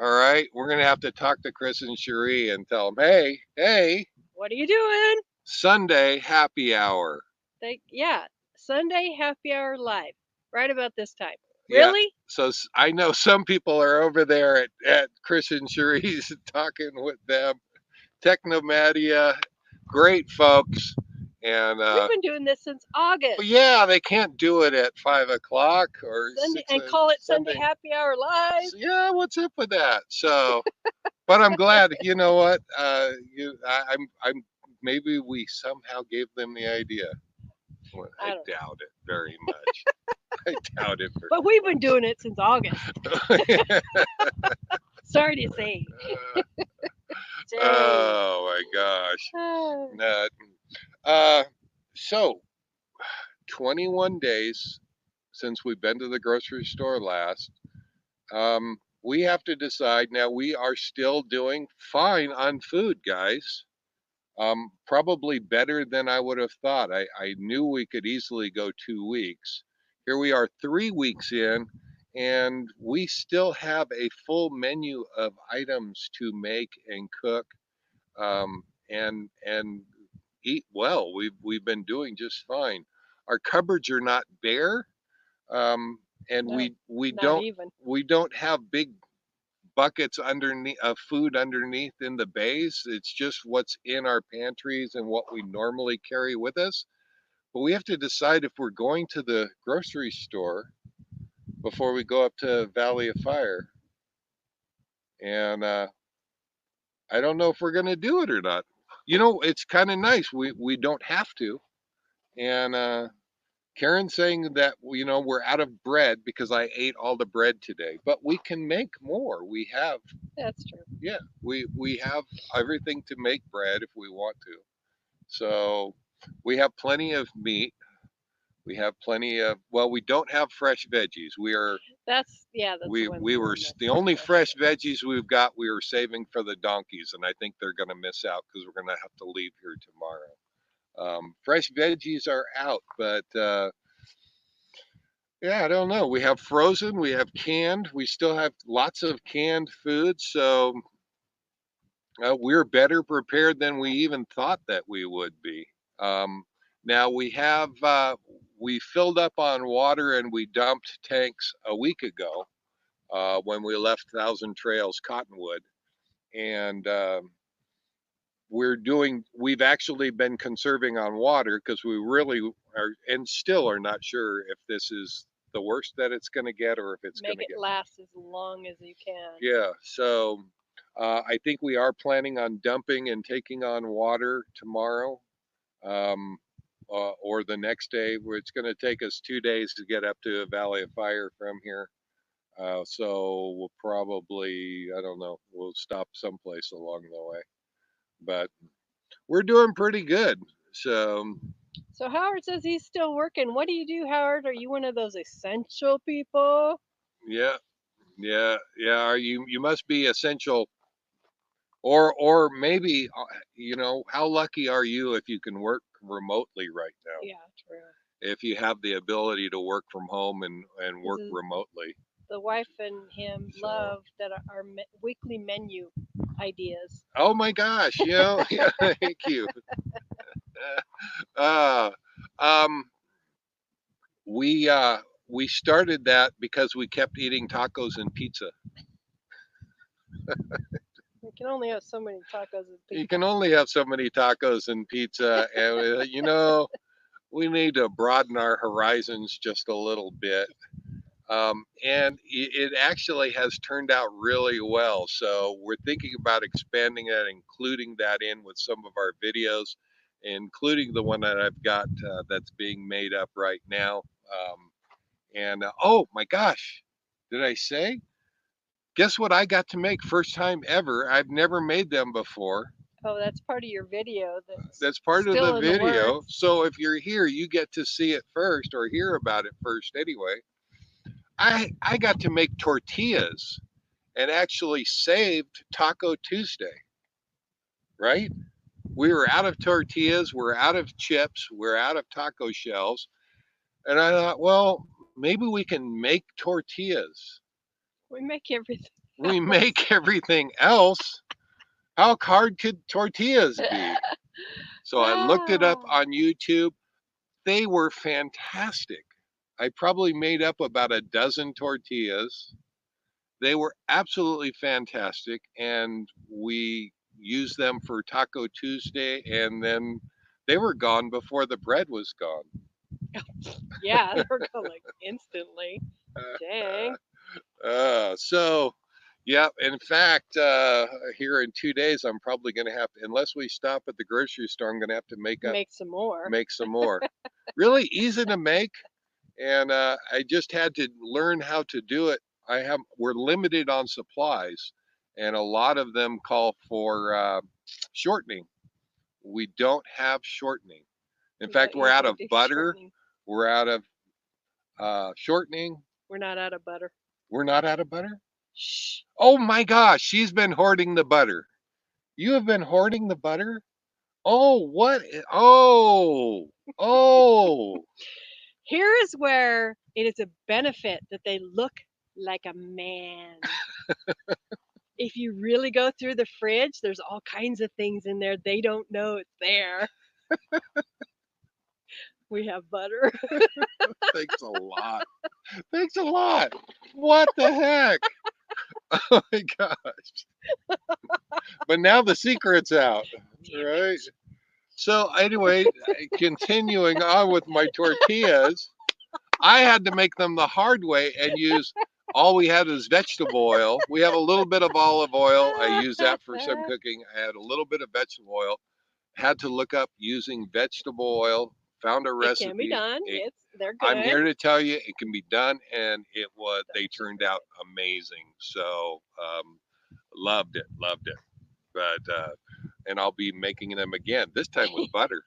All right, we're gonna have to talk to Chris and Cherie and tell them, hey, hey, What are you doing? Sunday happy hour. Yeah, Sunday happy hour live, right about this time. Yeah. Really? So I know some people are over there at Chris and Cherie's talking with them. Technomatia, great folks, and We've been doing this since but August. yeah, they can't do it at 5 o'clock or Sunday six and call it Sunday Sunday. happy hour live. So, yeah, what's up with that? So, but I'm glad. You know what? I'm. Maybe we somehow gave them the idea. Well, I I don't know. doubt it very much. I doubt it. But we've been doing it since August. Sorry to say. Dang. Oh my gosh. Uh, so 21 days since we've been to the grocery store last. We have to decide now. We are still doing fine on food, guys. Probably better than I would have thought. I knew we could easily go 2 weeks. Here we are 3 weeks in, and we still have a full menu of items to make and cook, and eat well. We've been doing just fine. Our cupboards are not bare, and No, we not don't even. we don't have big buckets underneath of food underneath in the bays. It's just what's in our pantries and what we normally carry with us. But we have to decide if we're going to the grocery store before we go up to Valley of Fire. And I don't know if we're going to do it or not. It's kind of nice. We don't have to. And Karen's saying that we're out of bread because I ate all the bread today, but we can make more. We have That's true. yeah, we have everything to make bread if we want to. So we have plenty of meat. We have plenty of we don't have fresh veggies. That's one We thing were we missed. the only fresh veggies we've got. We were saving for the donkeys, and I think they're going to miss out because we're going to have to leave here tomorrow. Fresh veggies are out, but yeah, I don't know. We have frozen, we have canned, we still have lots of canned food, so we're better prepared than we even thought that we would be. Now we filled up on water and we dumped tanks a week ago when we left Thousand Trails Cottonwood, and we've actually been conserving on water because we really are and still are not sure if this is the worst that it's going to get or if it's going Make to it get. last as long as you can. Yeah, so I think we are planning on dumping and taking on water tomorrow, um, or the next day. Where it's going to take us 2 days to get up to Valley of Fire from here. So we'll probably, I don't know, we'll stop someplace along the way. But we're doing pretty good. So So Howard says he's still working. What do you do, Howard? Are you one of those essential people? yeah, yeah. You must be essential, or maybe how lucky are you if you can work remotely right now? Yeah, true. If you have the ability to work from home and This work is remotely. the wife and him So, love that our weekly menu ideas. oh my gosh, yeah, thank you. Uh, um, we uh, we started that because we kept eating tacos and pizza. We can only have so many tacos and You pizza. can only have so many tacos and pizza, and we need to broaden our horizons just a little bit. And it actually has turned out really well. So we're thinking about expanding it, including that in with some of our videos, including the one that I've got that's being made up right now. And oh my gosh, did I say? Guess what I got to make first time ever? I've never made them before. Oh, that's part of your video that's That's part of the still in the video. works. So if you're here, you get to see it first or hear about it first anyway. I got to make tortillas and actually saved Taco Tuesday, right? We were out of tortillas, we're out of chips, we're out of taco shells. And I thought, well, maybe we can make tortillas. We make everything We else. make everything else. How hard could tortillas be? So I looked it up Ah, on YouTube. They were fantastic. I probably made up about a dozen tortillas. They were absolutely fantastic, and we used them for Taco Tuesday, and then they were gone before the bread was gone. yeah, they were going like instantly. Dang. So, yeah, in fact, here in 2 days, I'm probably going to have to, unless we stop at the grocery store, I'm going to have to Make some more. make some more. Really easy to make, and I just had to learn how to do it. We're limited on supplies, and a lot of them call for shortening. We don't have shortening. In We fact, don't we're out usually of do butter. shortening. We're out of shortening. We're not out of butter. We're not out of butter. Shh. Oh my gosh, she's been hoarding the butter. You have been hoarding the butter? Oh, what? Oh. Here is where it is a benefit that they look like a man. If you really go through the fridge, there's all kinds of things in there they don't know it's there. We have butter. Thanks a lot. Thanks a lot. What the heck? Oh my gosh. But now the secret's out, right? So anyway, continuing on with my tortillas, I had to make them the hard way and use all we had is vegetable oil. We have a little bit of olive oil. I use that for some cooking. I had a little bit of vegetable oil. Had to look up using vegetable oil. Found a It can be recipe. done. They're I'm good. here to tell you it can be done, and they turned out amazing. So loved it, loved it. But and I'll be making them again. This time with butter.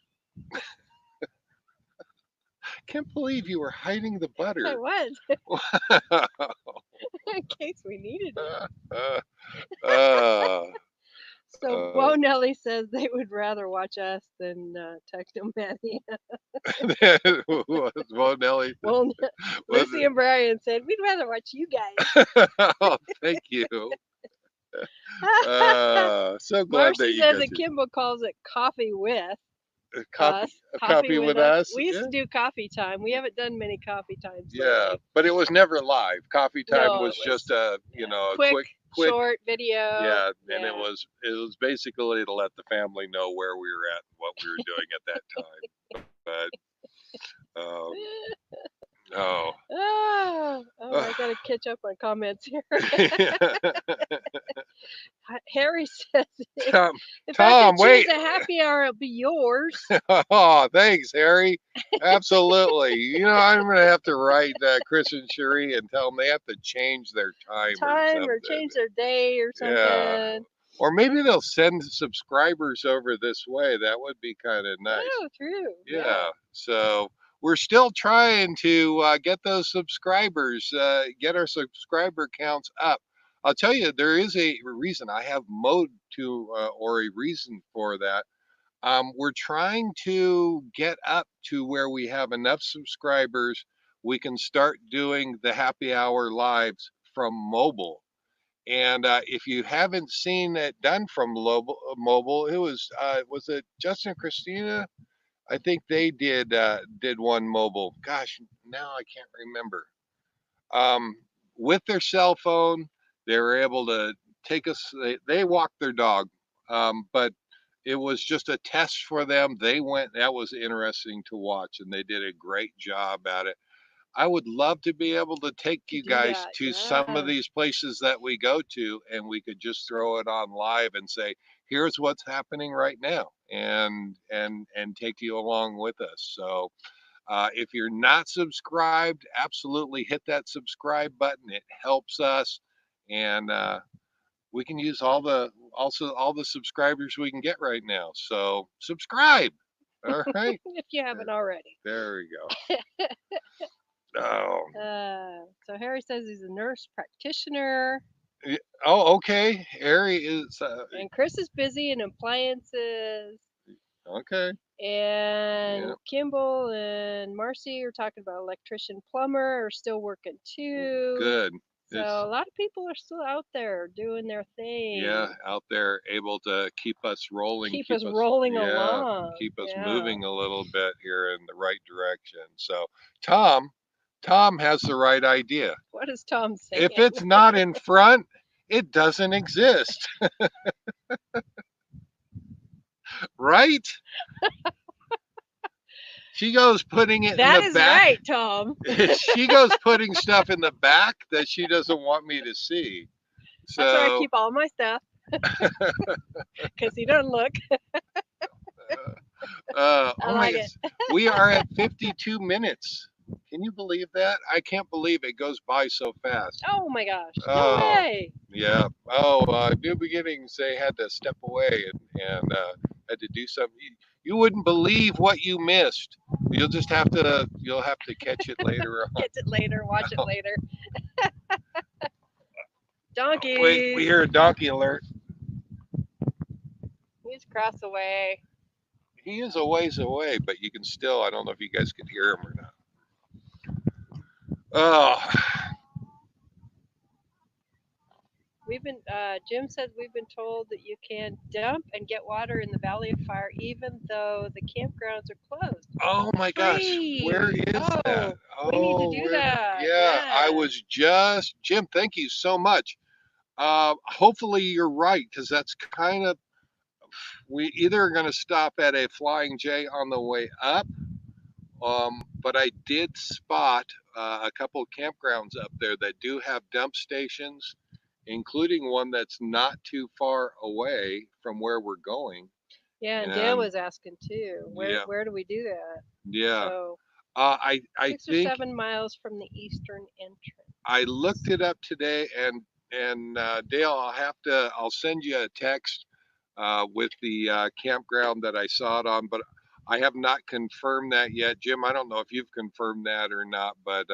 Can't believe you were hiding the I butter. was, in case we needed it. uh, So Bo Nelly says they would rather watch us than Technomania. well, Nellie, Well, was Lucy and Brian said we'd rather watch you guys. oh, thank you. So glad that Marcy you says got that to. Kimball calls it coffee with. A coffee, Us, a coffee coffee with with us. us. We used Yeah. to do coffee time. We haven't done many coffee times Yeah, lately. but it was never live. Coffee time No, was it just was a, yeah, a quick, quick, short video. yeah, and Yeah. it was basically to let the family know where we were at and what we were doing at that time. But oh, Oh, I gotta catch up on comments here. Harry says, Tom, if I Tom, could choose wait. a happy hour, it'll be yours. Oh, thanks, Harry. Absolutely. I'm gonna have to write Chris and Cherie and tell them they have to change their time or Time or something. change their day or Yeah. something. Or maybe they'll send subscribers over this way. That would be kind of nice. Oh, true. Yeah. Yeah. So we're still trying to get those subscribers, get our subscriber counts up. I'll tell you, there is a reason. I have mode to, or a reason for that. We're trying to get up to where we have enough subscribers. We can start doing the happy hour lives from mobile. And if you haven't seen it done from mobile, it was it Justin and Christina? I think they did one mobile. Gosh, now I can't remember. Um, with their cell phone, they were able to take us. They walked their dog, but it was just a test for them. They went. That was interesting to watch, and they did a great job at it. I would love to be able to take To you do guys that. to some of Yeah. these places that we go to, and we could just throw it on live and say, "Here's what's happening right now," and take you along with us. So, if you're not subscribed, absolutely hit that subscribe button. It helps us, and we can use all the subscribers we can get right now. So subscribe. All right, If you haven't already. there we go. Oh. So Harry says he's a nurse practitioner, Oh, okay. Harry is and Chris is busy in appliances. okay. Yeah, And Kimball and Marcy are talking about electrician plumber are still working too. good. So It's a lot of people are still out there doing their yeah, thing. out there able to keep us rolling, Keep us rolling yeah, along. keep us Yeah. moving a little bit here in the right direction. So, Tom, Tom has the right idea. What is Tom saying? If it's not in front, it doesn't exist, right? She goes putting it in That the is back. right, Tom. She goes putting stuff in the back that she doesn't want me to see. That's where I So, keep all my stuff because he doesn't look. I oh like my, it. we are at 52 minutes. Can you believe that? I can't believe it goes by so fast. Oh my gosh. No Oh, way. yeah. Oh, New Beginnings, they had to step away and had to do something. You wouldn't believe what you missed. You'll have to catch it later on. Get it later. Watch it later. Wait, we Donkeys. hear a donkey alert. He's across the way. He is a ways away, but you can still, I don't know if you guys can hear him or not. Oh, Jim says we've been told that you can dump and get water in the Valley of Fire even though the campgrounds are closed. oh my gosh, where Free. is that? We need to Oh, do where? that. Yeah, I Yeah. was just Jim. Thank you so much. Hopefully you're right because that's kind of we either are going to stop at a Flying J on the way up, but I did spot a couple of campgrounds up there that do have dump stations, including one that's not too far away from where we're going. Yeah, and Dan And was asking too. yeah, Where do we do that? yeah. So I 6 or think 7 miles from the eastern I looked entrance. it up today, and Dale, I'll send you a text with the campground that I saw it on, but I have not confirmed that yet. Jim, I don't know if you've confirmed that or not, but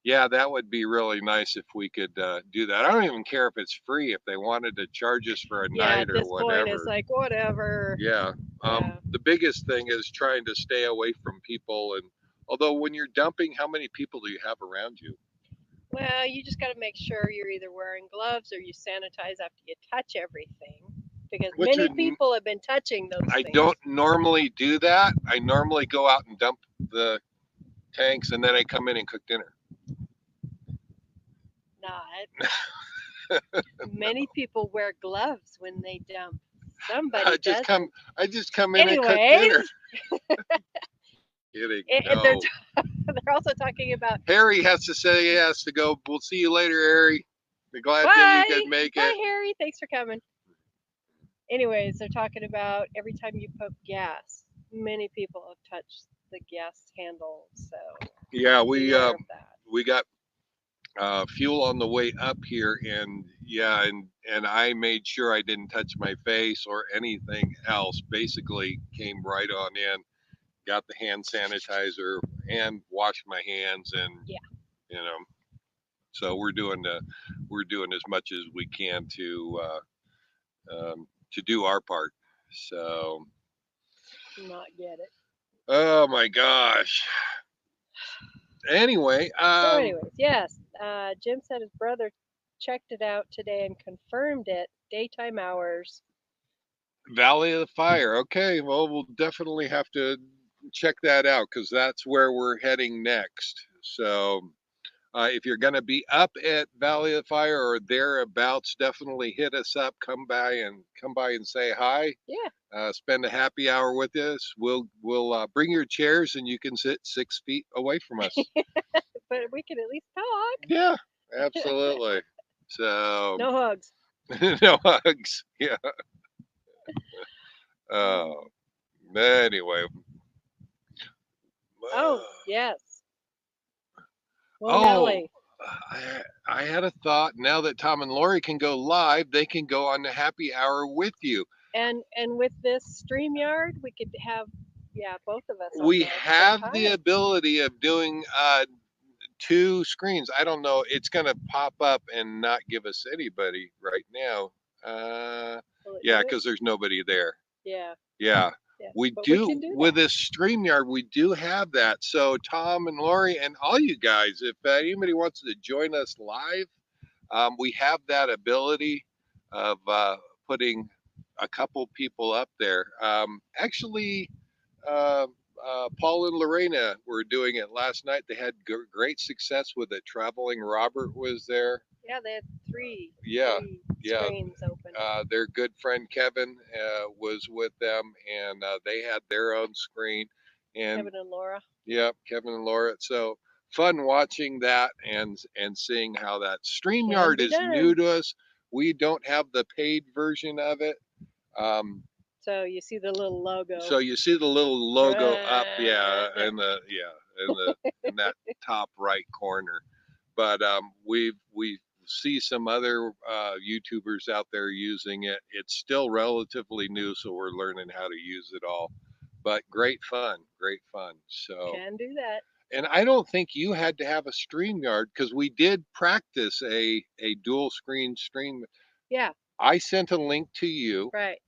yeah, that would be really nice if we could do that. I don't even care if it's free, if they wanted to charge us for a Yeah, night at or this point it's whatever. like whatever. Yeah. Yeah. The biggest thing is trying to stay away from people. And although when you're dumping, how many people do you have around you? Well, you just got to make sure you're either wearing gloves or you sanitize after you touch everything. because which many would, people have been touching those I things. don't normally do that. I normally go out and dump the tanks, and then I come in and cook dinner. Not. Many people wear gloves when they dump. Somebody I just come, doesn't. I just come in and cook Anyways, dinner. Kidding. and they're No. they're also talking about Harry has to say he has to go. We'll see you later, Harry. We're glad that you bye, could make bye, it. Harry. Thanks for coming. Anyways, they're talking about every time you put gas, many people have touched the gas handle, so Yeah, beware of that. we got fuel on the way up here, and yeah, and I made sure I didn't touch my face or anything else. Basically, came right on in, got the hand sanitizer, and washed my hands, and Yeah. you know, so we're doing as much as we can to do our part. So, Not get it. oh my gosh. Anyway, So, anyways, yes, Jim said his brother checked it out today and confirmed it. Daytime hours. Valley of the Fire. Okay, well, we'll definitely have to check that out because that's where we're heading next. So, if you're going to be up at Valley of the Fire or thereabouts, definitely hit us up. Come by and say hi. Yeah. Spend a happy hour with us. We'll bring your chairs and you can sit 6 feet away from us. But we can at least talk. Yeah, absolutely. So No hugs. no hugs. Yeah. Oh, anyway. Oh, yes. Well, Oh, Nellie. I had a thought. Now that Tom and Lori can go live, they can go on the happy hour with you. And with this StreamYard, we could have both of us on We there at the same have the time. ability of doing two screens. I don't know. It's going to pop up and not give us anybody right now. Will it Yeah, do it? because there's nobody there. Yeah. Yeah. Yeah. We But we do can do with that. this StreamYard, we do have that. So Tom and Lori and all you guys, if anybody wants to join us live, we have that ability of putting a couple people up there. Actually, uh, Paul and Lorena were doing it last night. They had great success with it. Traveling Robert was there. Yeah, they had three Yeah, yeah. screens open. Their good friend Kevin was with them, and they had their own screen. And Kevin and Laura. yeah, Kevin and Laura. So fun watching that and seeing how that StreamYard is new to us. We don't have the paid version of it. Um, So you see the little logo. so you see the little logo up, yeah, Right. in that top right corner. But we see some other YouTubers out there using it. It's still relatively new, so we're learning how to use it all. But great fun, great fun. So Can do that. and I don't think you had to have a StreamYard because we did practice a dual screen stream. Yeah. I sent a link to you, Right.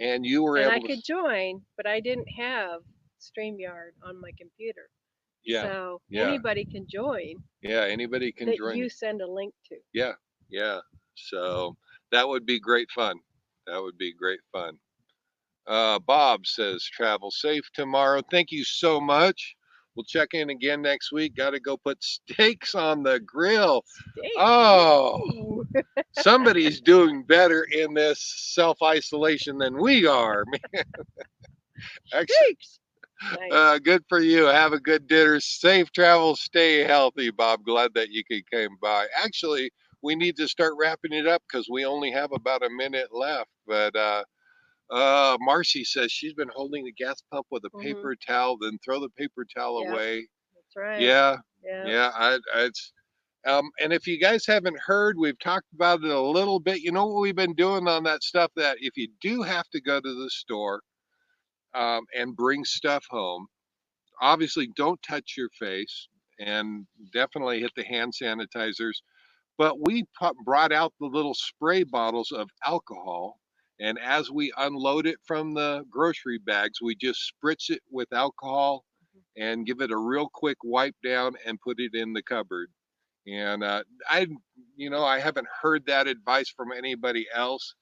and you were And I able to. could join, but I didn't have StreamYard on my computer. Yeah. So Yeah. anybody can join Yeah. Anybody can that join. you send a link to. Yeah. Yeah. So that would be great fun. That would be great fun. Bob says travel safe tomorrow. Thank you so much. We'll check in again next week. Got to go put steaks on the grill. Steak. Oh, Ooh. somebody's doing better in this self isolation than we are, man. Actually, Nice. good for you. Have a good dinner. Safe travel. Stay healthy, Bob. Glad that you came by. Actually, we need to start wrapping it up because we only have about a minute left. But Marcy says she's been holding the gas pump with a paper towel, then throw the paper towel away. That's right. Yeah, Yeah. yeah. It's and if you guys haven't heard, we've talked about it a little bit. You know what we've been doing on that stuff, that if you do have to go to the store and bring stuff home, obviously don't touch your face and definitely hit the hand sanitizers. But we brought out the little spray bottles of alcohol. And as we unload it from the grocery bags, we just spritz it with alcohol and give it a real quick wipe down and put it in the cupboard. And I haven't heard that advice from anybody else,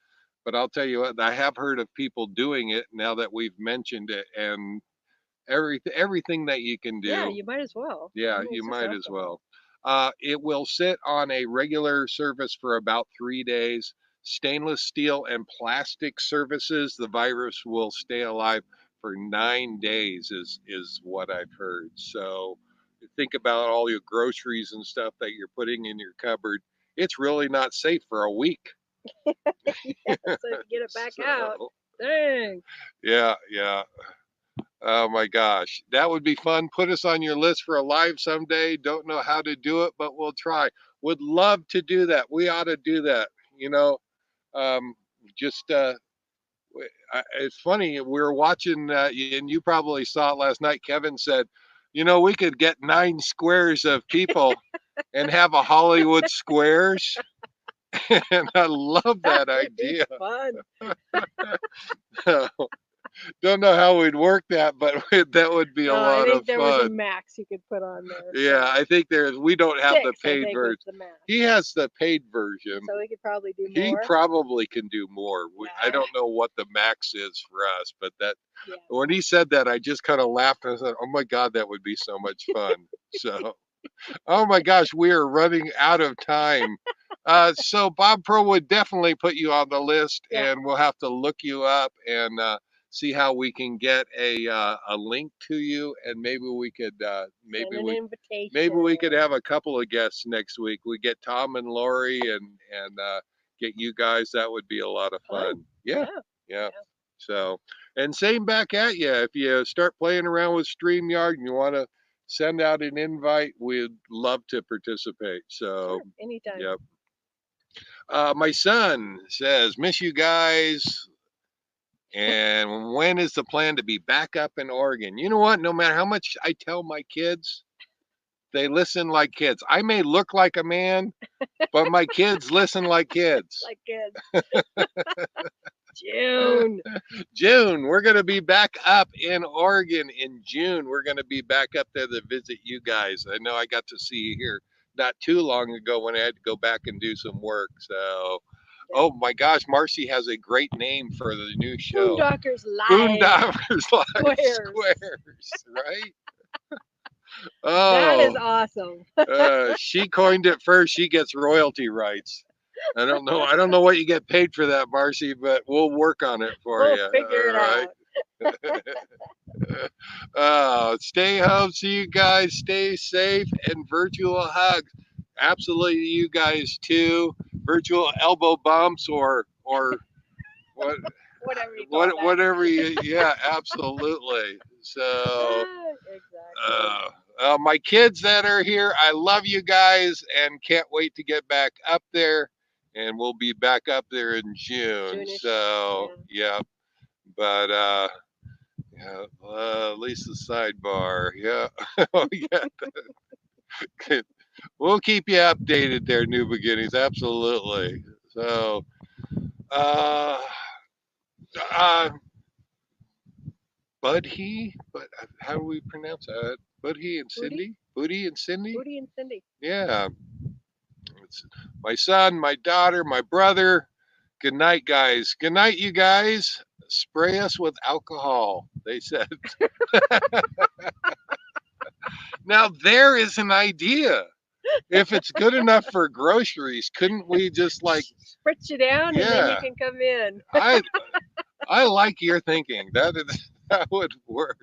But I'll tell you what, I have heard of people doing it now that we've mentioned it, and everything that you can Yeah, do. you might as well. I Yeah, mean, you it's just might as alcohol. well. It will sit on a regular surface for about 3 days. Stainless steel and plastic surfaces, the virus will stay alive for 9 days, is what I've heard. So think about all your groceries and stuff that you're putting in your cupboard. It's really not safe for a week. Yeah, so if you get it back out, So dang. yeah, yeah. Oh my gosh, that would be fun. Put us on your list for a live someday. Don't know how to do it, but we'll try. Would love to do that. We ought to do that. You know, um, just it's funny. We were watching, and you probably saw it last night. Kevin said, we could get 9 squares of people and have a Hollywood Squares, and I love That that would be idea. fun. Don't know how we'd work that, but that would be a I lot think of there was a fun. max you could put on there. Yeah, So I think we don't have the 6, I paid think, was version. the max. He has the paid version. So we could probably do He more. probably can do more. I Yeah, don't know what the max is for us, but yeah. when he said that, I just kind of laughed and I said, "Oh my God, that would be so much fun." So, oh my gosh, we are running out of time. So Bob Pro would definitely put you on the list, Yeah. and we'll have to look you up and see how we can get a link to you, and maybe we could Send an maybe we could invitation. have a couple of guests next week. We get Tom and Lori and get you guys. That would be a lot of Fun. fun. Yeah, Yeah. yeah. Yeah. So, and same back at you. If you start playing around with StreamYard and you want to send out an invite, we'd love to participate. So, Sure. Anytime. yep. My son says, "Miss you guys." And when is the plan to be back up in Oregon? You know what? No matter how much I tell my kids, they listen like kids. I may look like a man, but my kids listen like kids. Like kids. June. June, we're going to be back up in Oregon in June. We're going to be back up there to visit you guys. I know I got to see you here not too long ago when I had to go back and do some work. So, Yeah. oh my gosh, Marcy has a great name for the new show. Boondockers Live Boondockers Live Squares. Squares, right? That is Oh, awesome. she coined it first. She gets royalty rights. I don't know. I don't know what you get paid for that, Marcy, but we'll work on it for We'll you. figure All it right. out. Stay home. See you guys. Stay safe and virtual hugs. Absolutely, you guys too. Virtual elbow bumps or what Whatever you call that. whatever you. Yeah, absolutely. So. Exactly. My kids that are here, I love you guys and can't wait to get back up there. And we'll be back up there in June. Soonish. So, Yeah. yeah. But yeah, at least the sidebar. Yeah. Oh, yeah. We'll keep you updated there, New Beginnings. Absolutely. So, uh, uh, but how do we pronounce that? Buddy and Booty. Cindy? Booty and Cindy? Booty and Cindy. Yeah. It's my son, my daughter, my brother. Good night, guys. Good night, you guys. Spray us with alcohol, they said. Now, there is an idea. If it's good enough for groceries, couldn't we just Spritz you down and then you yeah, can come in. I I like your thinking. That would work.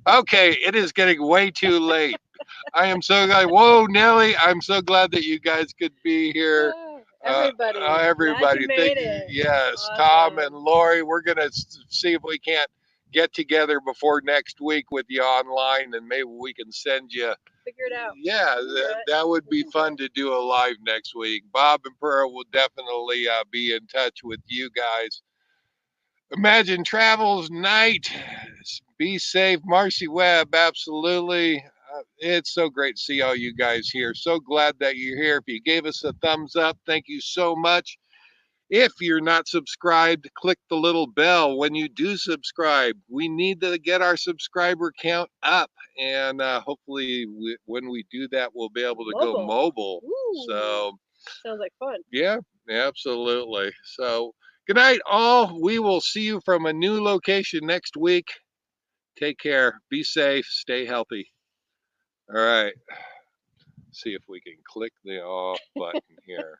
Okay, it is getting way too late. I am so glad. Whoa, Nellie, I'm so glad that you guys could be here. Everybody. Glad you Everybody, thank made you. it. Yes, Tom and Awesome. Lori, we're gonna see if we can't get together before next week with you online, and maybe we can send you. Figure it out. Yeah, We can do it. that would We be can do fun it. to do a live next week. Bob and Pearl will definitely be in touch with you guys. Imagine Travels Night. Be safe. Marcy Webb, absolutely. It's so great to see all you guys here. So glad that you're here. If you gave us a thumbs up, thank you so much. If you're not subscribed, click the little bell when you do subscribe. We need to get our subscriber count up. And hopefully, when we do that, we'll be able to go Mobile. mobile. Ooh. So, Sounds like fun. yeah, absolutely. So, Good night, all. We will see you from a new location next week. Take care. Be safe. Stay healthy. All right. See if we can click the off button here.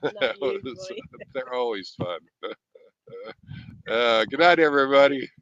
Not usually. They're always fun. Good night, everybody.